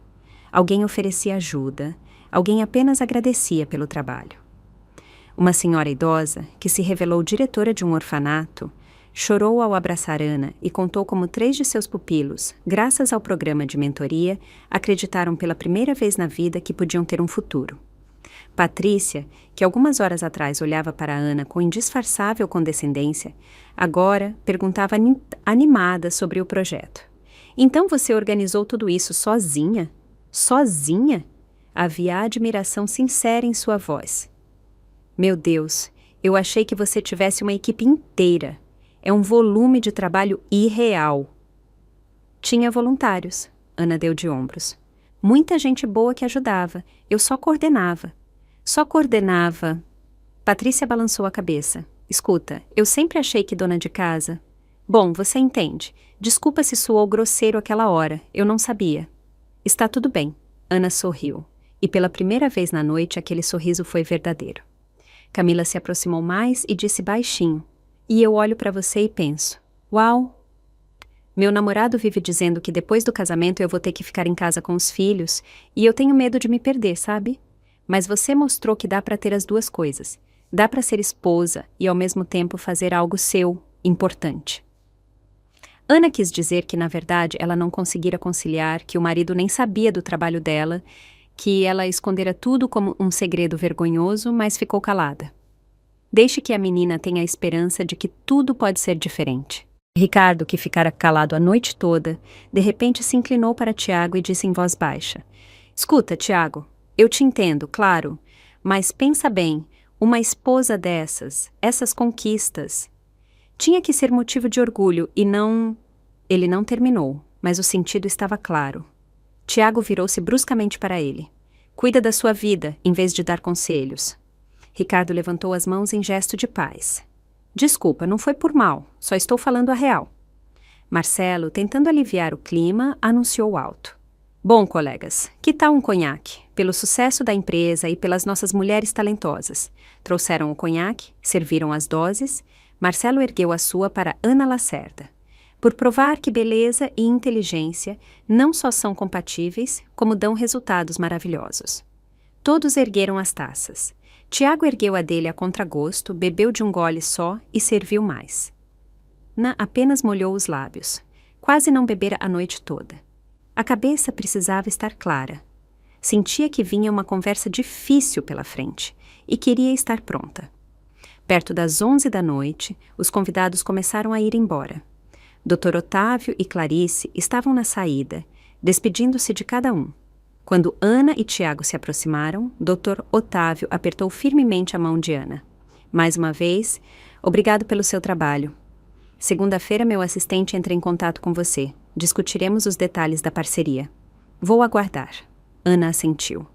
[SPEAKER 1] Alguém oferecia ajuda. Alguém apenas agradecia pelo trabalho. Uma senhora idosa, que se revelou diretora de um orfanato, chorou ao abraçar Ana e contou como 3 de seus pupilos, graças ao programa de mentoria, acreditaram pela primeira vez na vida que podiam ter um futuro. Patrícia, que algumas horas atrás olhava para Ana com indisfarçável condescendência, agora perguntava animada sobre o projeto. "Então você organizou tudo isso sozinha? Sozinha?" Havia admiração sincera em sua voz. "Meu Deus, eu achei que você tivesse uma equipe inteira. É um volume de trabalho irreal." "Tinha voluntários", Ana deu de ombros. "Muita gente boa que ajudava. Eu só coordenava." "Só coordenava." Patrícia balançou a cabeça. "Escuta, eu sempre achei que dona de casa..." "Bom, você entende. Desculpa se soou grosseiro aquela hora. Eu não sabia." "Está tudo bem." Ana sorriu. E pela primeira vez na noite aquele sorriso foi verdadeiro. Camila se aproximou mais e disse baixinho: "E eu olho para você e penso, uau! Meu namorado vive dizendo que depois do casamento eu vou ter que ficar em casa com os filhos e eu tenho medo de me perder, sabe? Mas você mostrou que dá para ter as 2 coisas. Dá para ser esposa e ao mesmo tempo fazer algo seu, importante." Ana quis dizer que na verdade ela não conseguira conciliar, que o marido nem sabia do trabalho dela, que ela escondera tudo como um segredo vergonhoso, mas ficou calada. Deixe que a menina tenha a esperança de que tudo pode ser diferente. Ricardo, que ficara calado a noite toda, de repente se inclinou para Tiago e disse em voz baixa: "Escuta, Tiago, eu te entendo, claro, mas pensa bem, uma esposa dessas, essas conquistas, tinha que ser motivo de orgulho e não..." Ele não terminou, mas o sentido estava claro. Tiago virou-se bruscamente para ele. "Cuida da sua vida, em vez de dar conselhos." Ricardo levantou as mãos em gesto de paz. Desculpa, não foi por mal, só estou falando a real. Marcelo, tentando aliviar o clima, anunciou alto. Bom, colegas, que tal um conhaque? Pelo sucesso da empresa e pelas nossas mulheres talentosas. Trouxeram o conhaque, serviram as doses. Marcelo ergueu a sua para Ana Lacerda. Por provar que beleza e inteligência não só são compatíveis, como dão resultados maravilhosos. Todos ergueram as taças. Tiago ergueu a dele a contragosto, bebeu de um gole só e serviu mais. Ana apenas molhou os lábios. Quase não bebera a noite toda. A cabeça precisava estar clara. Sentia que vinha uma conversa difícil pela frente e queria estar pronta. Perto das 11 da noite, os convidados começaram a ir embora. Dr. Otávio e Clarice estavam na saída, despedindo-se de cada um. Quando Ana e Tiago se aproximaram, Dr. Otávio apertou firmemente a mão de Ana. Mais uma vez, obrigado pelo seu trabalho. Segunda-feira, meu assistente entra em contato com você. Discutiremos os detalhes da parceria. Vou aguardar. Ana assentiu.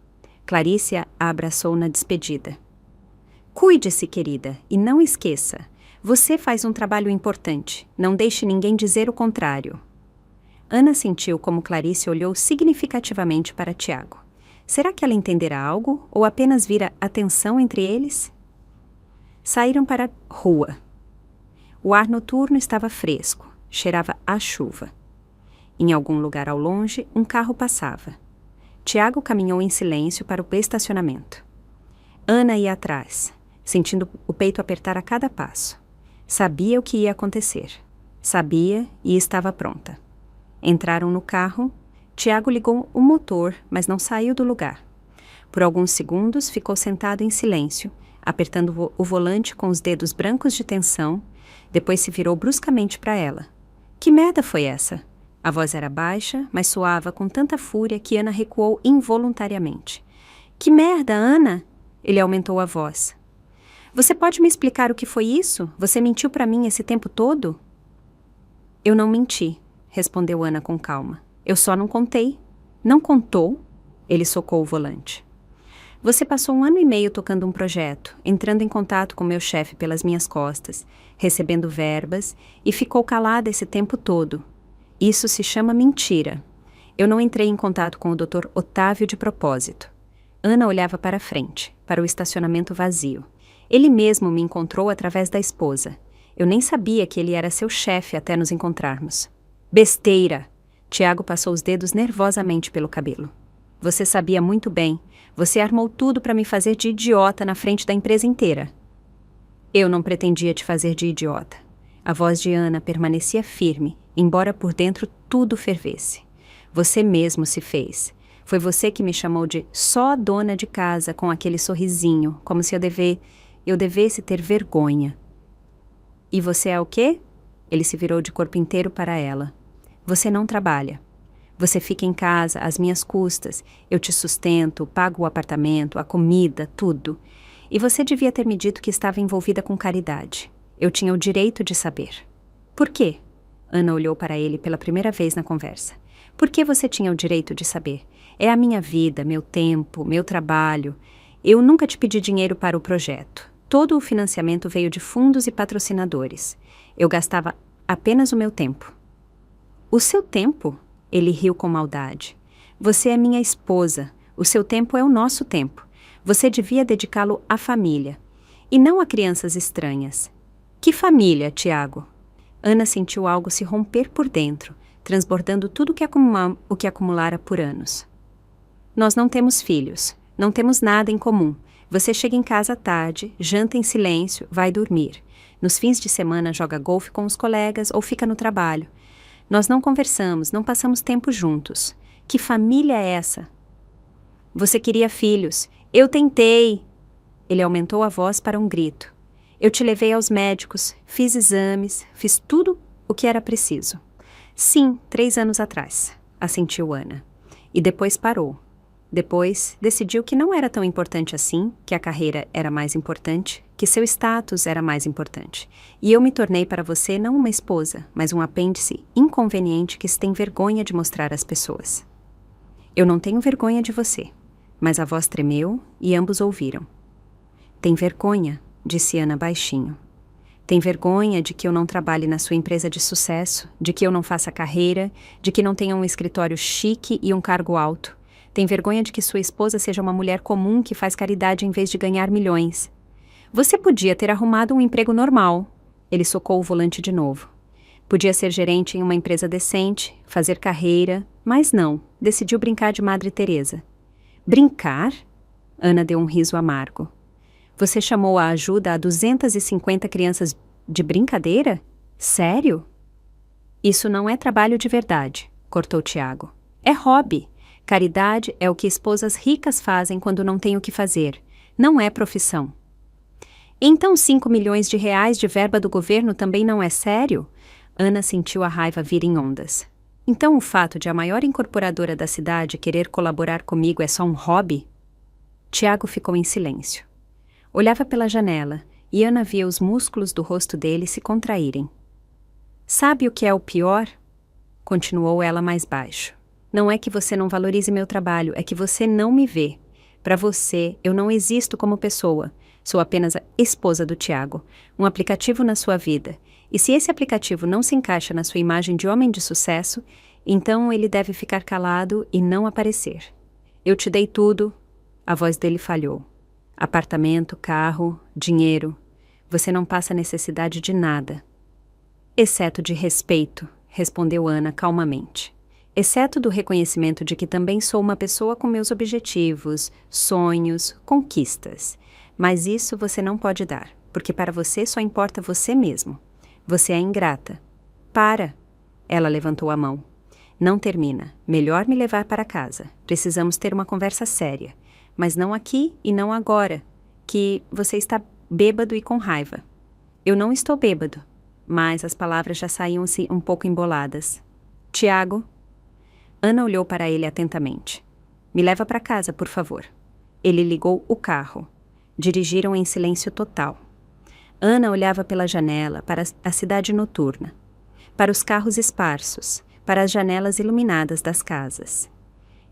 [SPEAKER 1] Clarice a abraçou na despedida. Cuide-se, querida, e não esqueça. Você faz um trabalho importante. Não deixe ninguém dizer o contrário. Ana sentiu como Clarice olhou significativamente para Tiago. Será que ela entenderá algo ou apenas vira atenção entre eles? Saíram para a rua. O ar noturno estava fresco, cheirava a chuva. Em algum lugar ao longe, um carro passava. Tiago caminhou em silêncio para o estacionamento. Ana ia atrás, sentindo o peito apertar a cada passo. Sabia o que ia acontecer. Sabia e estava pronta. Entraram no carro. Tiago ligou o motor, mas não saiu do lugar. Por alguns segundos ficou sentado em silêncio, apertando o volante com os dedos brancos de tensão. Depois se virou bruscamente para ela. Que merda foi essa? A voz era baixa, mas soava com tanta fúria que Ana recuou involuntariamente. Que merda, Ana? Ele aumentou a voz. Você pode me explicar o que foi isso? Você mentiu para mim esse tempo todo? Eu não menti, respondeu Ana com calma. Eu só não contei. Não contou? Ele socou o volante. Você passou 1 ano e meio tocando um projeto, entrando em contato com meu chefe pelas minhas costas, recebendo verbas e ficou calada esse tempo todo. Isso se chama mentira. Eu não entrei em contato com o Dr. Otávio de propósito. Ana olhava para frente, para o estacionamento vazio. Ele mesmo me encontrou através da esposa. Eu nem sabia que ele era seu chefe até nos encontrarmos. Besteira! Tiago passou os dedos nervosamente pelo cabelo. Você sabia muito bem. Você armou tudo para me fazer de idiota na frente da empresa inteira. Eu não pretendia te fazer de idiota. A voz de Ana permanecia firme, embora por dentro tudo fervesse. Você mesmo se fez. Foi você que me chamou de só dona de casa com aquele sorrisinho, como se eu devesse ter vergonha. E você é o quê? Ele se virou de corpo inteiro para ela. Você não trabalha. Você fica em casa, às minhas custas. Eu te sustento, pago o apartamento, a comida, tudo. E você devia ter me dito que estava envolvida com caridade. Eu tinha o direito de saber. Por quê? Ana olhou para ele pela primeira vez na conversa. Por que você tinha o direito de saber? É a minha vida, meu tempo, meu trabalho. Eu nunca te pedi dinheiro para o projeto. Todo o financiamento veio de fundos e patrocinadores. Eu gastava apenas o meu tempo. O seu tempo? Ele riu com maldade. Você é minha esposa. O seu tempo é o nosso tempo. Você devia dedicá-lo à família. E não a crianças estranhas. Que família, Tiago? Ana sentiu algo se romper por dentro, transbordando tudo o que acumulara por anos. Nós não temos filhos. Não temos nada em comum. Você chega em casa à tarde, janta em silêncio, vai dormir. Nos fins de semana joga golfe com os colegas ou fica no trabalho. Nós não conversamos, não passamos tempo juntos. Que família é essa? Você queria filhos. Eu tentei. Ele aumentou a voz para um grito. Eu te levei aos médicos, fiz exames, fiz tudo o que era preciso. Sim, 3 anos atrás, assentiu Ana. E depois parou. Depois decidiu que não era tão importante assim, que a carreira era mais importante, que seu status era mais importante. E eu me tornei para você não uma esposa, mas um apêndice inconveniente que se tem vergonha de mostrar às pessoas. Eu não tenho vergonha de você. Mas a voz tremeu e ambos ouviram. Tem vergonha, disse Ana baixinho. Tem vergonha de que eu não trabalhe na sua empresa de sucesso, de que eu não faça carreira, de que não tenha um escritório chique e um cargo alto. Tem vergonha de que sua esposa seja uma mulher comum que faz caridade em vez de ganhar milhões. Você podia ter arrumado um emprego normal. Ele socou o volante de novo. Podia ser gerente em uma empresa decente, fazer carreira, mas não, decidiu brincar de Madre Teresa. Brincar? Ana deu um riso amargo. Você chamou a ajuda a 250 crianças de brincadeira? Sério? Isso não é trabalho de verdade, cortou Tiago. É hobby. Caridade é o que esposas ricas fazem quando não têm o que fazer. Não é profissão. Então 5 milhões de reais de verba do governo também não é sério? Ana sentiu a raiva vir em ondas. Então o fato de a maior incorporadora da cidade querer colaborar comigo é só um hobby? Tiago ficou em silêncio. Olhava pela janela e Ana via os músculos do rosto dele se contraírem. Sabe o que é o pior? Continuou ela mais baixo. Não é que você não valorize meu trabalho, é que você não me vê. Para você, eu não existo como pessoa. Sou apenas a esposa do Tiago, um aplicativo na sua vida. E se esse aplicativo não se encaixa na sua imagem de homem de sucesso, então ele deve ficar calado e não aparecer. Eu te dei tudo. A voz dele falhou. Apartamento, carro, dinheiro. Você não passa necessidade de nada. Exceto de respeito, respondeu Ana calmamente. Exceto do reconhecimento de que também sou uma pessoa com meus objetivos, sonhos, conquistas. Mas isso você não pode dar, porque para você só importa você mesmo. Você é ingrata. Para! Ela levantou a mão. Não termina. Melhor me levar para casa. Precisamos ter uma conversa séria. Mas não aqui e não agora, que você está bêbado e com raiva. Eu não estou bêbado, mas as palavras já saíam-se um pouco emboladas. Tiago? Ana olhou para ele atentamente. Me leva para casa, por favor. Ele ligou o carro. Dirigiram em silêncio total. Ana olhava pela janela para a cidade noturna, para os carros esparsos, para as janelas iluminadas das casas.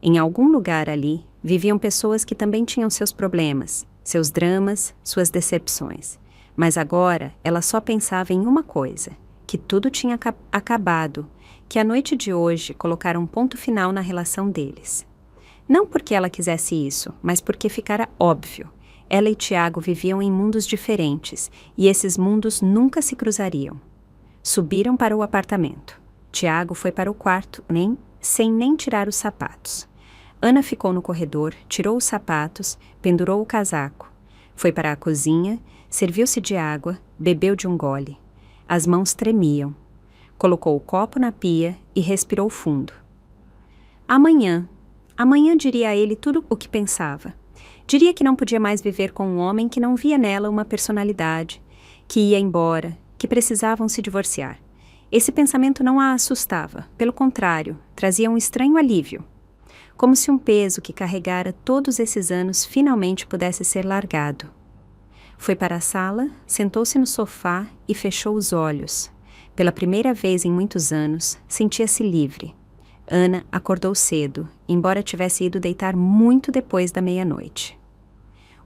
[SPEAKER 1] Em algum lugar ali, viviam pessoas que também tinham seus problemas, seus dramas, suas decepções. Mas agora ela só pensava em uma coisa, que tudo tinha acabado, que a noite de hoje colocara um ponto final na relação deles. Não porque ela quisesse isso, mas porque ficara óbvio. Ela e Tiago viviam em mundos diferentes, e esses mundos nunca se cruzariam. Subiram para o apartamento. Tiago foi para o quarto, sem nem tirar os sapatos. Ana ficou no corredor, tirou os sapatos, pendurou o casaco. Foi para a cozinha, serviu-se de água, bebeu de um gole. As mãos tremiam. Colocou o copo na pia e respirou fundo. Amanhã diria a ele tudo o que pensava. Diria que não podia mais viver com um homem que não via nela uma personalidade, que ia embora, que precisavam se divorciar. Esse pensamento não a assustava, pelo contrário, trazia um estranho alívio. Como se um peso que carregara todos esses anos finalmente pudesse ser largado. Foi para a sala, sentou-se no sofá e fechou os olhos. Pela primeira vez em muitos anos, sentia-se livre. Ana acordou cedo, embora tivesse ido deitar muito depois da meia-noite.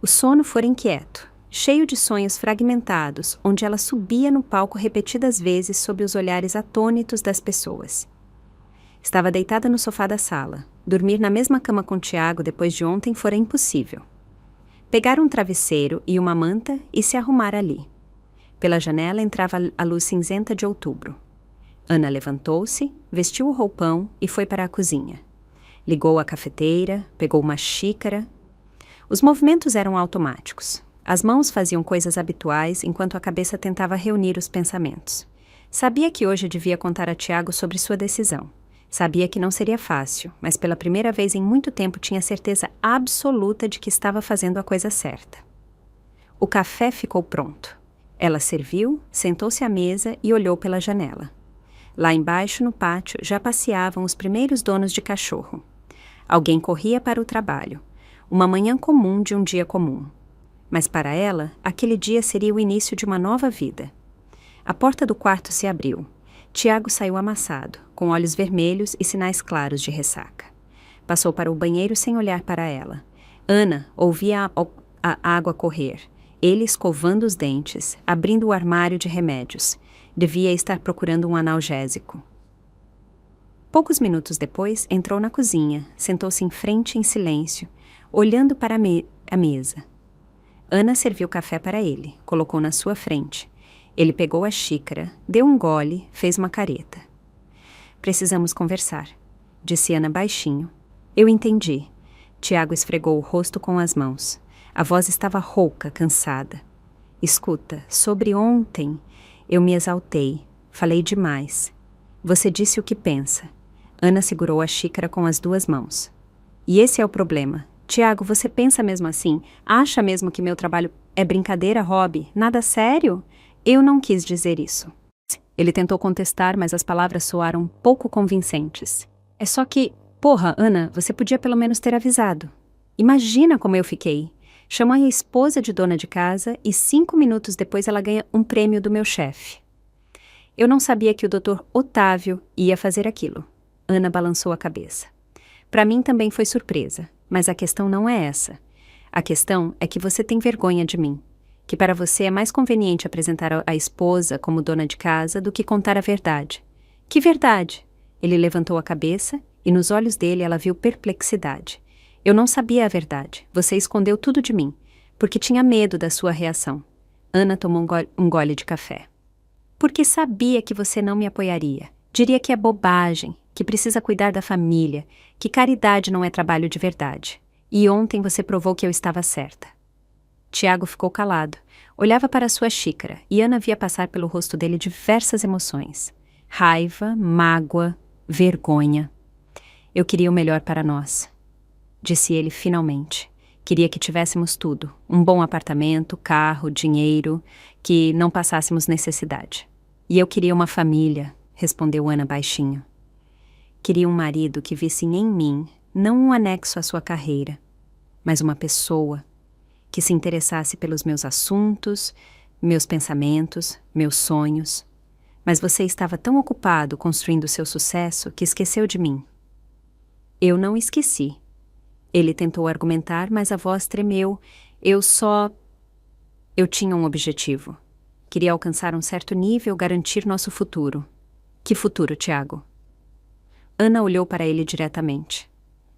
[SPEAKER 1] O sono fora inquieto, cheio de sonhos fragmentados, onde ela subia no palco repetidas vezes sob os olhares atônitos das pessoas. Estava deitada no sofá da sala. Dormir na mesma cama com Tiago depois de ontem fora impossível. Pegar um travesseiro e uma manta e se arrumar ali. Pela janela entrava a luz cinzenta de outubro. Ana levantou-se, vestiu o roupão e foi para a cozinha. Ligou a cafeteira, pegou uma xícara. Os movimentos eram automáticos. As mãos faziam coisas habituais enquanto a cabeça tentava reunir os pensamentos. Sabia que hoje devia contar a Tiago sobre sua decisão. Sabia que não seria fácil, mas pela primeira vez em muito tempo tinha certeza absoluta de que estava fazendo a coisa certa. O café ficou pronto. Ela serviu, sentou-se à mesa e olhou pela janela. Lá embaixo, no pátio, já passeavam os primeiros donos de cachorro. Alguém corria para o trabalho. Uma manhã comum de um dia comum. Mas para ela, aquele dia seria o início de uma nova vida. A porta do quarto se abriu. Tiago saiu amassado, com olhos vermelhos e sinais claros de ressaca. Passou para o banheiro sem olhar para ela. Ana ouvia a água correr. Ele escovando os dentes, abrindo o armário de remédios. Devia estar procurando um analgésico. Poucos minutos depois, entrou na cozinha, sentou-se em frente em silêncio, olhando para a mesa. Ana serviu café para ele, colocou na sua frente. Ele pegou a xícara, deu um gole, fez uma careta. Precisamos conversar, disse Ana baixinho. Eu entendi. Tiago esfregou o rosto com as mãos. A voz estava rouca, cansada. Escuta, sobre ontem, eu me exaltei, falei demais. Você disse o que pensa. Ana segurou a xícara com as duas mãos. E esse é o problema. Tiago, você pensa mesmo assim? Acha mesmo que meu trabalho é brincadeira, hobby? Nada sério? Eu não quis dizer isso. Ele tentou contestar, mas as palavras soaram pouco convincentes. É só que, porra, Ana, você podia pelo menos ter avisado. Imagina como eu fiquei. Chamei a esposa de dona de casa e 5 minutos depois ela ganha um prêmio do meu chefe. Eu não sabia que o Dr. Otávio ia fazer aquilo. Ana balançou a cabeça. Para mim também foi surpresa, mas a questão não é essa. A questão é que você tem vergonha de mim. Que para você é mais conveniente apresentar a esposa como dona de casa do que contar a verdade. Que verdade? Ele levantou a cabeça e nos olhos dele ela viu perplexidade. Eu não sabia a verdade. Você escondeu tudo de mim, porque tinha medo da sua reação. Ana tomou um gole de café. Porque sabia que você não me apoiaria. Diria que é bobagem, que precisa cuidar da família, que caridade não é trabalho de verdade. E ontem você provou que eu estava certa. Tiago ficou calado, olhava para sua xícara e Ana via passar pelo rosto dele diversas emoções. Raiva, mágoa, vergonha. Eu queria o melhor para nós, disse ele finalmente. Queria que tivéssemos tudo, um bom apartamento, carro, dinheiro, que não passássemos necessidade. E eu queria uma família, respondeu Ana baixinho. Queria um marido que visse em mim, não um anexo à sua carreira, mas uma pessoa que se interessasse pelos meus assuntos, meus pensamentos, meus sonhos. Mas você estava tão ocupado construindo seu sucesso que esqueceu de mim. Eu não esqueci. Ele tentou argumentar, mas a voz tremeu. Eu tinha um objetivo. Queria alcançar um certo nível, garantir nosso futuro. Que futuro, Tiago? Ana olhou para ele diretamente.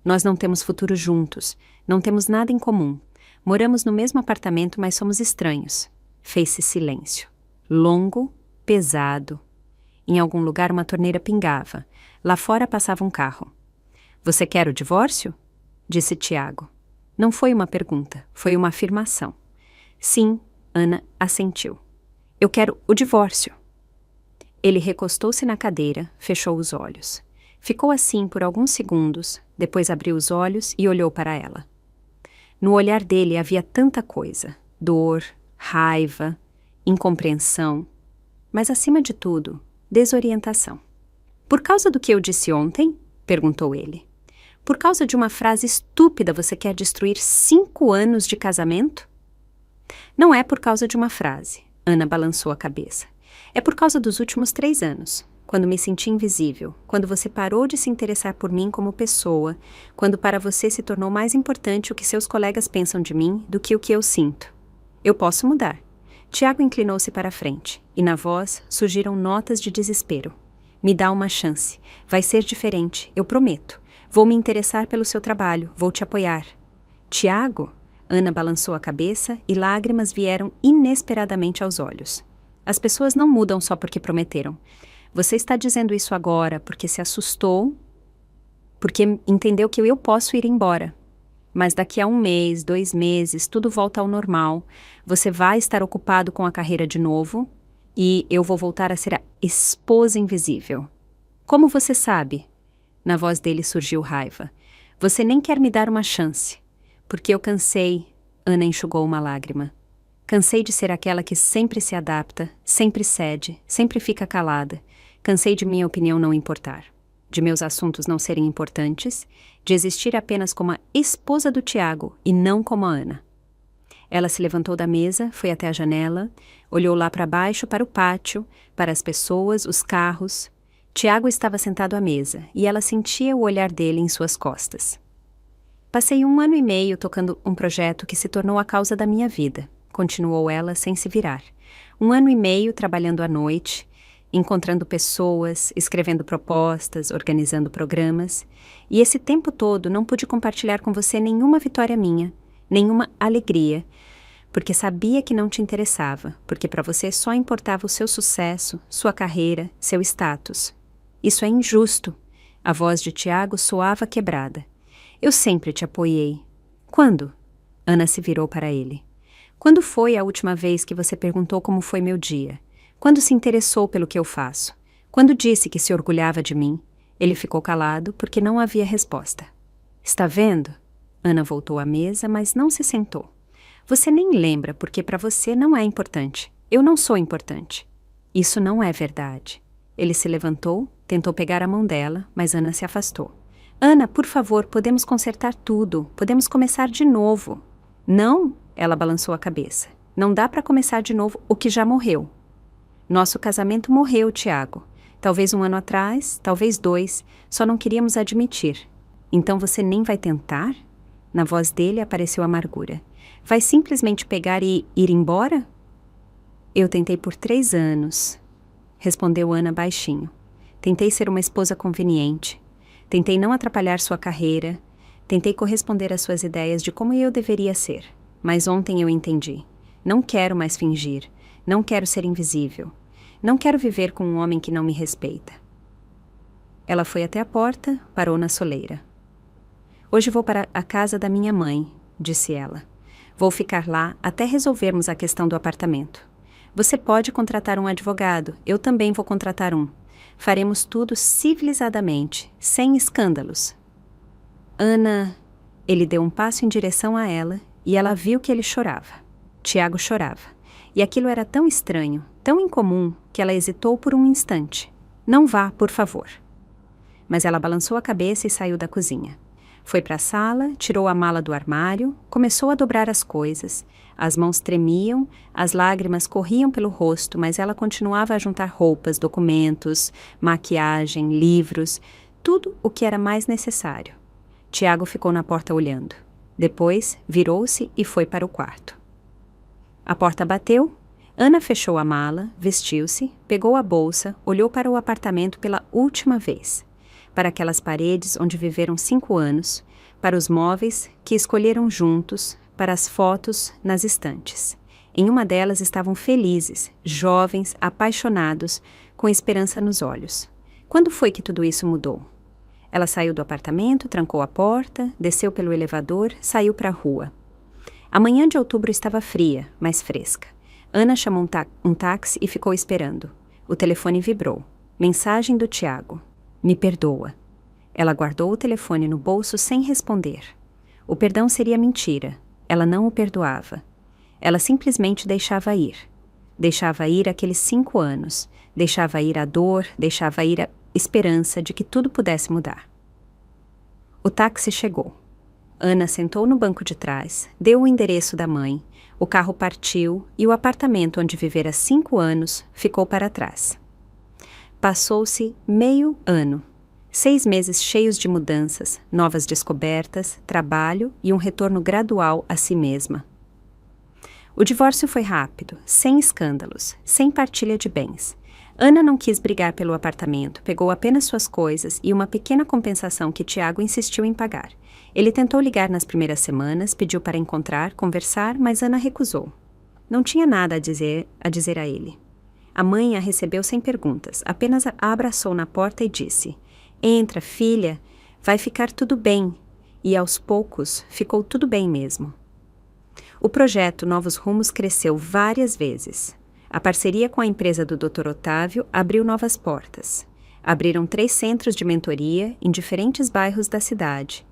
[SPEAKER 1] Nós não temos futuro juntos, não temos nada em comum. Moramos no mesmo apartamento, mas somos estranhos. Fez-se silêncio. Longo, pesado. Em algum lugar uma torneira pingava. Lá fora passava um carro. Você quer o divórcio? Disse Tiago. Não foi uma pergunta, foi uma afirmação. Sim, Ana assentiu. Eu quero o divórcio. Ele recostou-se na cadeira, fechou os olhos. Ficou assim por alguns segundos, depois abriu os olhos e olhou para ela. No olhar dele havia tanta coisa: dor, raiva, incompreensão, mas acima de tudo, desorientação. Por causa do que eu disse ontem? Perguntou ele. Por causa de uma frase estúpida você quer destruir 5 anos de casamento? Não é por causa de uma frase. Ana balançou a cabeça. É por causa dos últimos 3 anos. Quando me senti invisível, quando você parou de se interessar por mim como pessoa, quando para você se tornou mais importante o que seus colegas pensam de mim do que o que eu sinto. Eu posso mudar. Tiago inclinou-se para a frente, e na voz surgiram notas de desespero. Me dá uma chance. Vai ser diferente, eu prometo. Vou me interessar pelo seu trabalho, vou te apoiar. Tiago? Ana balançou a cabeça e lágrimas vieram inesperadamente aos olhos. As pessoas não mudam só porque prometeram. Você está dizendo isso agora porque se assustou, porque entendeu que eu posso ir embora. Mas daqui a 1 mês, 2 meses, tudo volta ao normal. Você vai estar ocupado com a carreira de novo e eu vou voltar a ser a esposa invisível. Como você sabe? Na voz dele surgiu raiva. Você nem quer me dar uma chance. Porque eu cansei. Ana enxugou uma lágrima. Cansei de ser aquela que sempre se adapta, sempre cede, sempre fica calada. Cansei de minha opinião não importar, de meus assuntos não serem importantes, de existir apenas como a esposa do Tiago e não como a Ana. Ela se levantou da mesa, foi até a janela, olhou lá para baixo, para o pátio, para as pessoas, os carros. Tiago estava sentado à mesa e ela sentia o olhar dele em suas costas. Passei 1 ano e meio tocando um projeto que se tornou a causa da minha vida. continuou ela sem se virar. 1 ano e meio trabalhando à noite, encontrando pessoas, escrevendo propostas, organizando programas. E esse tempo todo não pude compartilhar com você nenhuma vitória minha, nenhuma alegria, porque sabia que não te interessava, porque para você só importava o seu sucesso, sua carreira, seu status. Isso é injusto. A voz de Tiago soava quebrada. Eu sempre te apoiei. Quando? Ana se virou para ele. Quando foi a última vez que você perguntou como foi meu dia? Quando se interessou pelo que eu faço? Quando disse que se orgulhava de mim? Ele ficou calado porque não havia resposta. Está vendo? Ana voltou à mesa, mas não se sentou. Você nem lembra porque para você não é importante. Eu não sou importante. Isso não é verdade. Ele se levantou, tentou pegar a mão dela, mas Ana se afastou. Ana, por favor, podemos consertar tudo. Podemos começar de novo. Não, ela balançou a cabeça. Não dá para começar de novo o que já morreu. Nosso casamento morreu, Tiago. Talvez 1 ano atrás, talvez 2. Só não queríamos admitir. Então você nem vai tentar? Na voz dele apareceu amargura. Vai simplesmente pegar e ir embora? Eu tentei por 3 anos, respondeu Ana baixinho. Tentei ser uma esposa conveniente. Tentei não atrapalhar sua carreira. Tentei corresponder às suas ideias de como eu deveria ser. Mas ontem eu entendi. Não quero mais fingir. Não quero ser invisível. Não quero viver com um homem que não me respeita. Ela foi até a porta, parou na soleira. Hoje vou para a casa da minha mãe, disse ela. Vou ficar lá até resolvermos a questão do apartamento. Você pode contratar um advogado, eu também vou contratar um. Faremos tudo civilizadamente, sem escândalos. Ana... Ele deu um passo em direção a ela e ela viu que ele chorava. Tiago chorava. E aquilo era tão estranho, tão incomum, que ela hesitou por um instante. Não vá, por favor. Mas ela balançou a cabeça e saiu da cozinha. Foi para a sala, tirou a mala do armário, começou a dobrar as coisas. As mãos tremiam, as lágrimas corriam pelo rosto, mas ela continuava a juntar roupas, documentos, maquiagem, livros, tudo o que era mais necessário. Tiago ficou na porta olhando. Depois, virou-se e foi para o quarto. A porta bateu. Ana fechou a mala, vestiu-se, pegou a bolsa, olhou para o apartamento pela última vez. Para aquelas paredes onde viveram 5 anos, para os móveis que escolheram juntos, para as fotos nas estantes. Em uma delas estavam felizes, jovens, apaixonados, com esperança nos olhos. Quando foi que tudo isso mudou? Ela saiu do apartamento, trancou a porta, desceu pelo elevador, saiu para a rua. A manhã de outubro estava fria, mas fresca. Ana chamou um táxi e ficou esperando. O telefone vibrou. Mensagem do Tiago. Me perdoa. Ela guardou o telefone no bolso sem responder. O perdão seria mentira. Ela não o perdoava. Ela simplesmente deixava ir. Deixava ir aqueles 5 anos. Deixava ir a dor, deixava ir a esperança de que tudo pudesse mudar. O táxi chegou. Ana sentou no banco de trás, deu o endereço da mãe, o carro partiu e o apartamento onde vivera 5 anos ficou para trás. Passou-se meio ano, 6 meses cheios de mudanças, novas descobertas, trabalho e um retorno gradual a si mesma. O divórcio foi rápido, sem escândalos, sem partilha de bens. Ana não quis brigar pelo apartamento, pegou apenas suas coisas e uma pequena compensação que Tiago insistiu em pagar. Ele tentou ligar nas primeiras semanas, pediu para encontrar, conversar, mas Ana recusou. Não tinha nada a dizer a ele. A mãe a recebeu sem perguntas, apenas a abraçou na porta e disse: Entra, filha, vai ficar tudo bem. E aos poucos ficou tudo bem mesmo. O projeto Novos Rumos cresceu várias vezes. A parceria com a empresa do Dr. Otávio abriu novas portas. Abriram 3 centros de mentoria em diferentes bairros da cidade.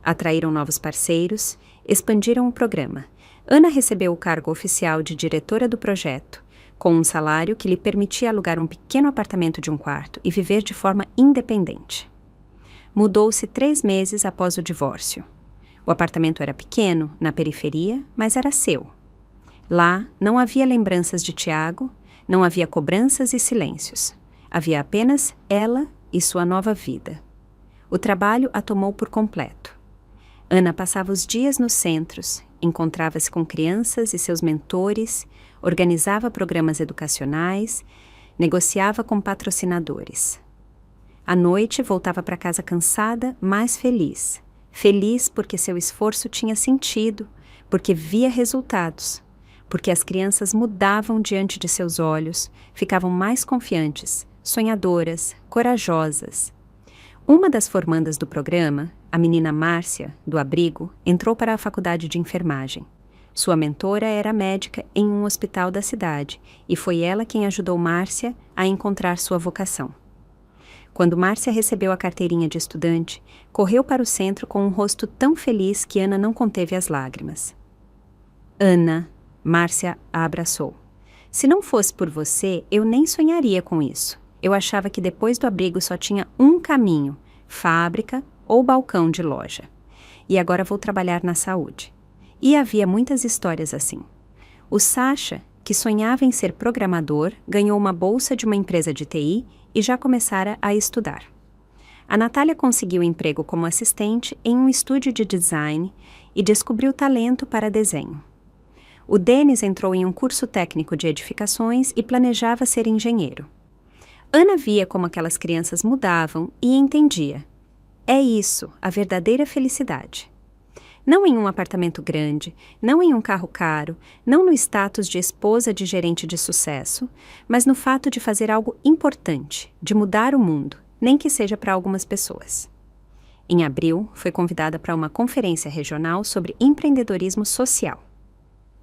[SPEAKER 1] Atraíram novos parceiros, expandiram o programa. Ana recebeu o cargo oficial de diretora do projeto, com um salário que lhe permitia alugar um pequeno apartamento de 1 quarto e viver de forma independente. Mudou-se 3 meses após o divórcio. O apartamento era pequeno, na periferia, mas era seu. Lá não havia lembranças de Tiago, não havia cobranças e silêncios. Havia apenas ela e sua nova vida. O trabalho a tomou por completo. Ana passava os dias nos centros, encontrava-se com crianças e seus mentores, organizava programas educacionais, negociava com patrocinadores. À noite, voltava para casa cansada, mas feliz. Feliz porque seu esforço tinha sentido, porque via resultados, porque as crianças mudavam diante de seus olhos, ficavam mais confiantes, sonhadoras, corajosas. Uma das formandas do programa, a menina Márcia, do abrigo, entrou para a faculdade de enfermagem. Sua mentora era médica em um hospital da cidade e foi ela quem ajudou Márcia a encontrar sua vocação. Quando Márcia recebeu a carteirinha de estudante, correu para o centro com um rosto tão feliz que Ana não conteve as lágrimas. Ana, Márcia a abraçou. Se não fosse por você, eu nem sonharia com isso. Eu achava que depois do abrigo só tinha um caminho, fábrica ou balcão de loja. E agora vou trabalhar na saúde. E havia muitas histórias assim. O Sacha, que sonhava em ser programador, ganhou uma bolsa de uma empresa de TI e já começara a estudar. A Natália conseguiu emprego como assistente em um estúdio de design e descobriu talento para desenho. O Denis entrou em um curso técnico de edificações e planejava ser engenheiro. Ana via como aquelas crianças mudavam e entendia. É isso, a verdadeira felicidade. Não em um apartamento grande, não em um carro caro, não no status de esposa de gerente de sucesso, mas no fato de fazer algo importante, de mudar o mundo, nem que seja para algumas pessoas. Em abril, foi convidada para uma conferência regional sobre empreendedorismo social.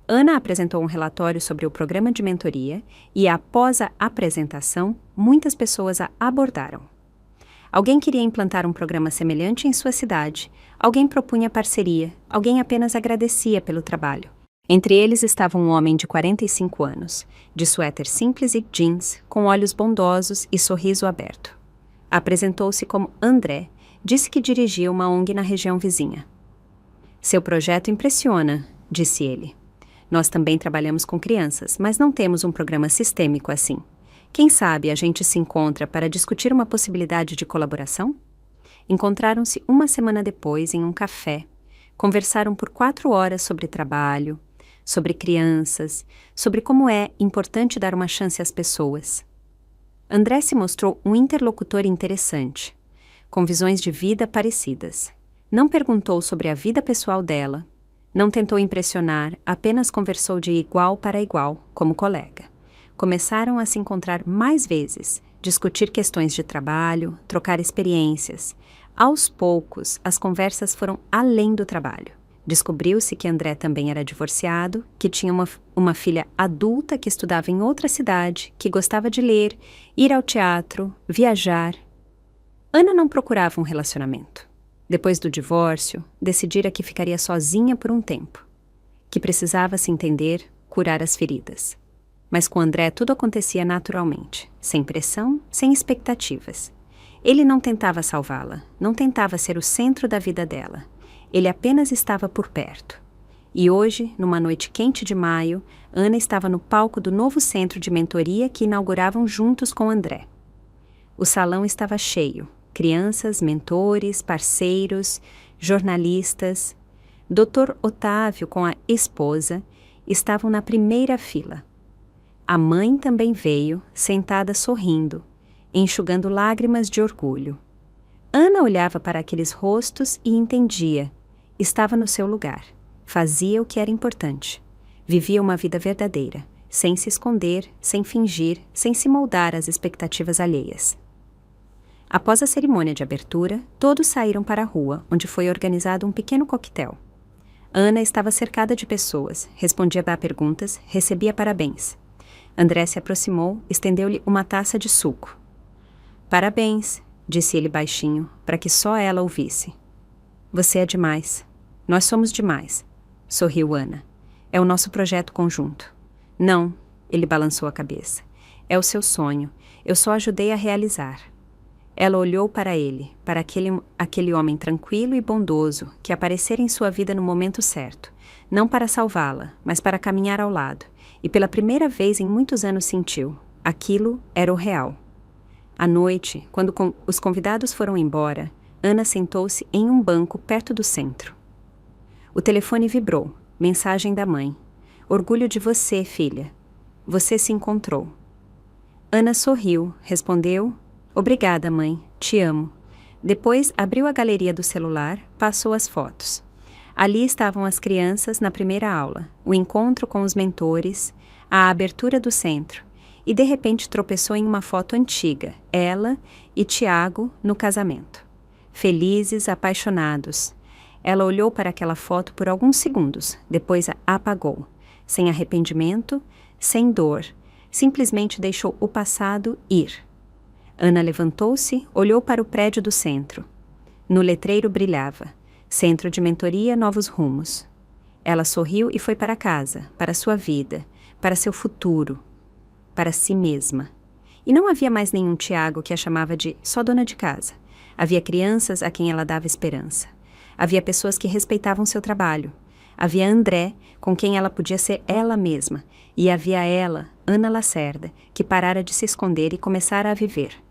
[SPEAKER 1] Ana apresentou um relatório sobre o programa de mentoria e, após a apresentação, muitas pessoas a abordaram. Alguém queria implantar um programa semelhante em sua cidade, alguém propunha parceria, alguém apenas agradecia pelo trabalho. Entre eles estava um homem de 45 anos, de suéter simples e jeans, com olhos bondosos e sorriso aberto. Apresentou-se como André, disse que dirigia uma ONG na região vizinha. Seu projeto impressiona, disse ele. Nós também trabalhamos com crianças, mas não temos um programa sistêmico assim. Quem sabe a gente se encontra para discutir uma possibilidade de colaboração? Encontraram-se uma semana depois em um café. Conversaram por 4 horas sobre trabalho, sobre crianças, sobre como é importante dar uma chance às pessoas. André se mostrou um interlocutor interessante, com visões de vida parecidas. Não perguntou sobre a vida pessoal dela, não tentou impressionar, apenas conversou de igual para igual, como colega. Começaram a se encontrar mais vezes, discutir questões de trabalho, trocar experiências. Aos poucos, as conversas foram além do trabalho. Descobriu-se que André também era divorciado, que tinha uma filha adulta que estudava em outra cidade, que gostava de ler, ir ao teatro, viajar. Ana não procurava um relacionamento. Depois do divórcio, decidira que ficaria sozinha por um tempo, que precisava se entender, curar as feridas. Mas com André tudo acontecia naturalmente, sem pressão, sem expectativas. Ele não tentava salvá-la, não tentava ser o centro da vida dela. Ele apenas estava por perto. E hoje, numa noite quente de maio, Ana estava no palco do novo centro de mentoria que inauguravam juntos com André. O salão estava cheio. Crianças, mentores, parceiros, jornalistas. Dr. Otávio com a esposa estavam na primeira fila. A mãe também veio, sentada sorrindo, enxugando lágrimas de orgulho. Ana olhava para aqueles rostos e entendia. Estava no seu lugar. Fazia o que era importante. Vivia uma vida verdadeira, sem se esconder, sem fingir, sem se moldar às expectativas alheias. Após a cerimônia de abertura, todos saíram para a rua, onde foi organizado um pequeno coquetel. Ana estava cercada de pessoas, respondia a perguntas, recebia parabéns. André se aproximou, estendeu-lhe uma taça de suco. Parabéns, disse ele baixinho, para que só ela ouvisse. Você é demais. Nós somos demais, sorriu Ana. É o nosso projeto conjunto. Não, ele balançou a cabeça. É o seu sonho. Eu só ajudei a realizar. Ela olhou para ele, para aquele homem tranquilo e bondoso que aparecera em sua vida no momento certo, não para salvá-la, mas para caminhar ao lado, e pela primeira vez em muitos anos sentiu, aquilo era o real. À noite, quando os convidados foram embora, Ana sentou-se em um banco perto do centro. O telefone vibrou. Mensagem da mãe. Orgulho de você, filha. Você se encontrou. Ana sorriu, respondeu: Obrigada, mãe. Te amo. Depois abriu a galeria do celular, passou as fotos. Ali estavam as crianças na primeira aula, o encontro com os mentores, a abertura do centro, e de repente tropeçou em uma foto antiga, ela e Tiago no casamento. Felizes, apaixonados. Ela olhou para aquela foto por alguns segundos, depois a apagou, sem arrependimento, sem dor, simplesmente deixou o passado ir. Ana levantou-se, olhou para o prédio do centro. No letreiro brilhava: Centro de Mentoria Novos Rumos. Ela sorriu e foi para casa, para sua vida, para seu futuro, para si mesma. E não havia mais nenhum Tiago que a chamava de só dona de casa. Havia crianças a quem ela dava esperança. Havia pessoas que respeitavam seu trabalho. Havia André, com quem ela podia ser ela mesma. E havia ela, Ana Lacerda, que parara de se esconder e começara a viver.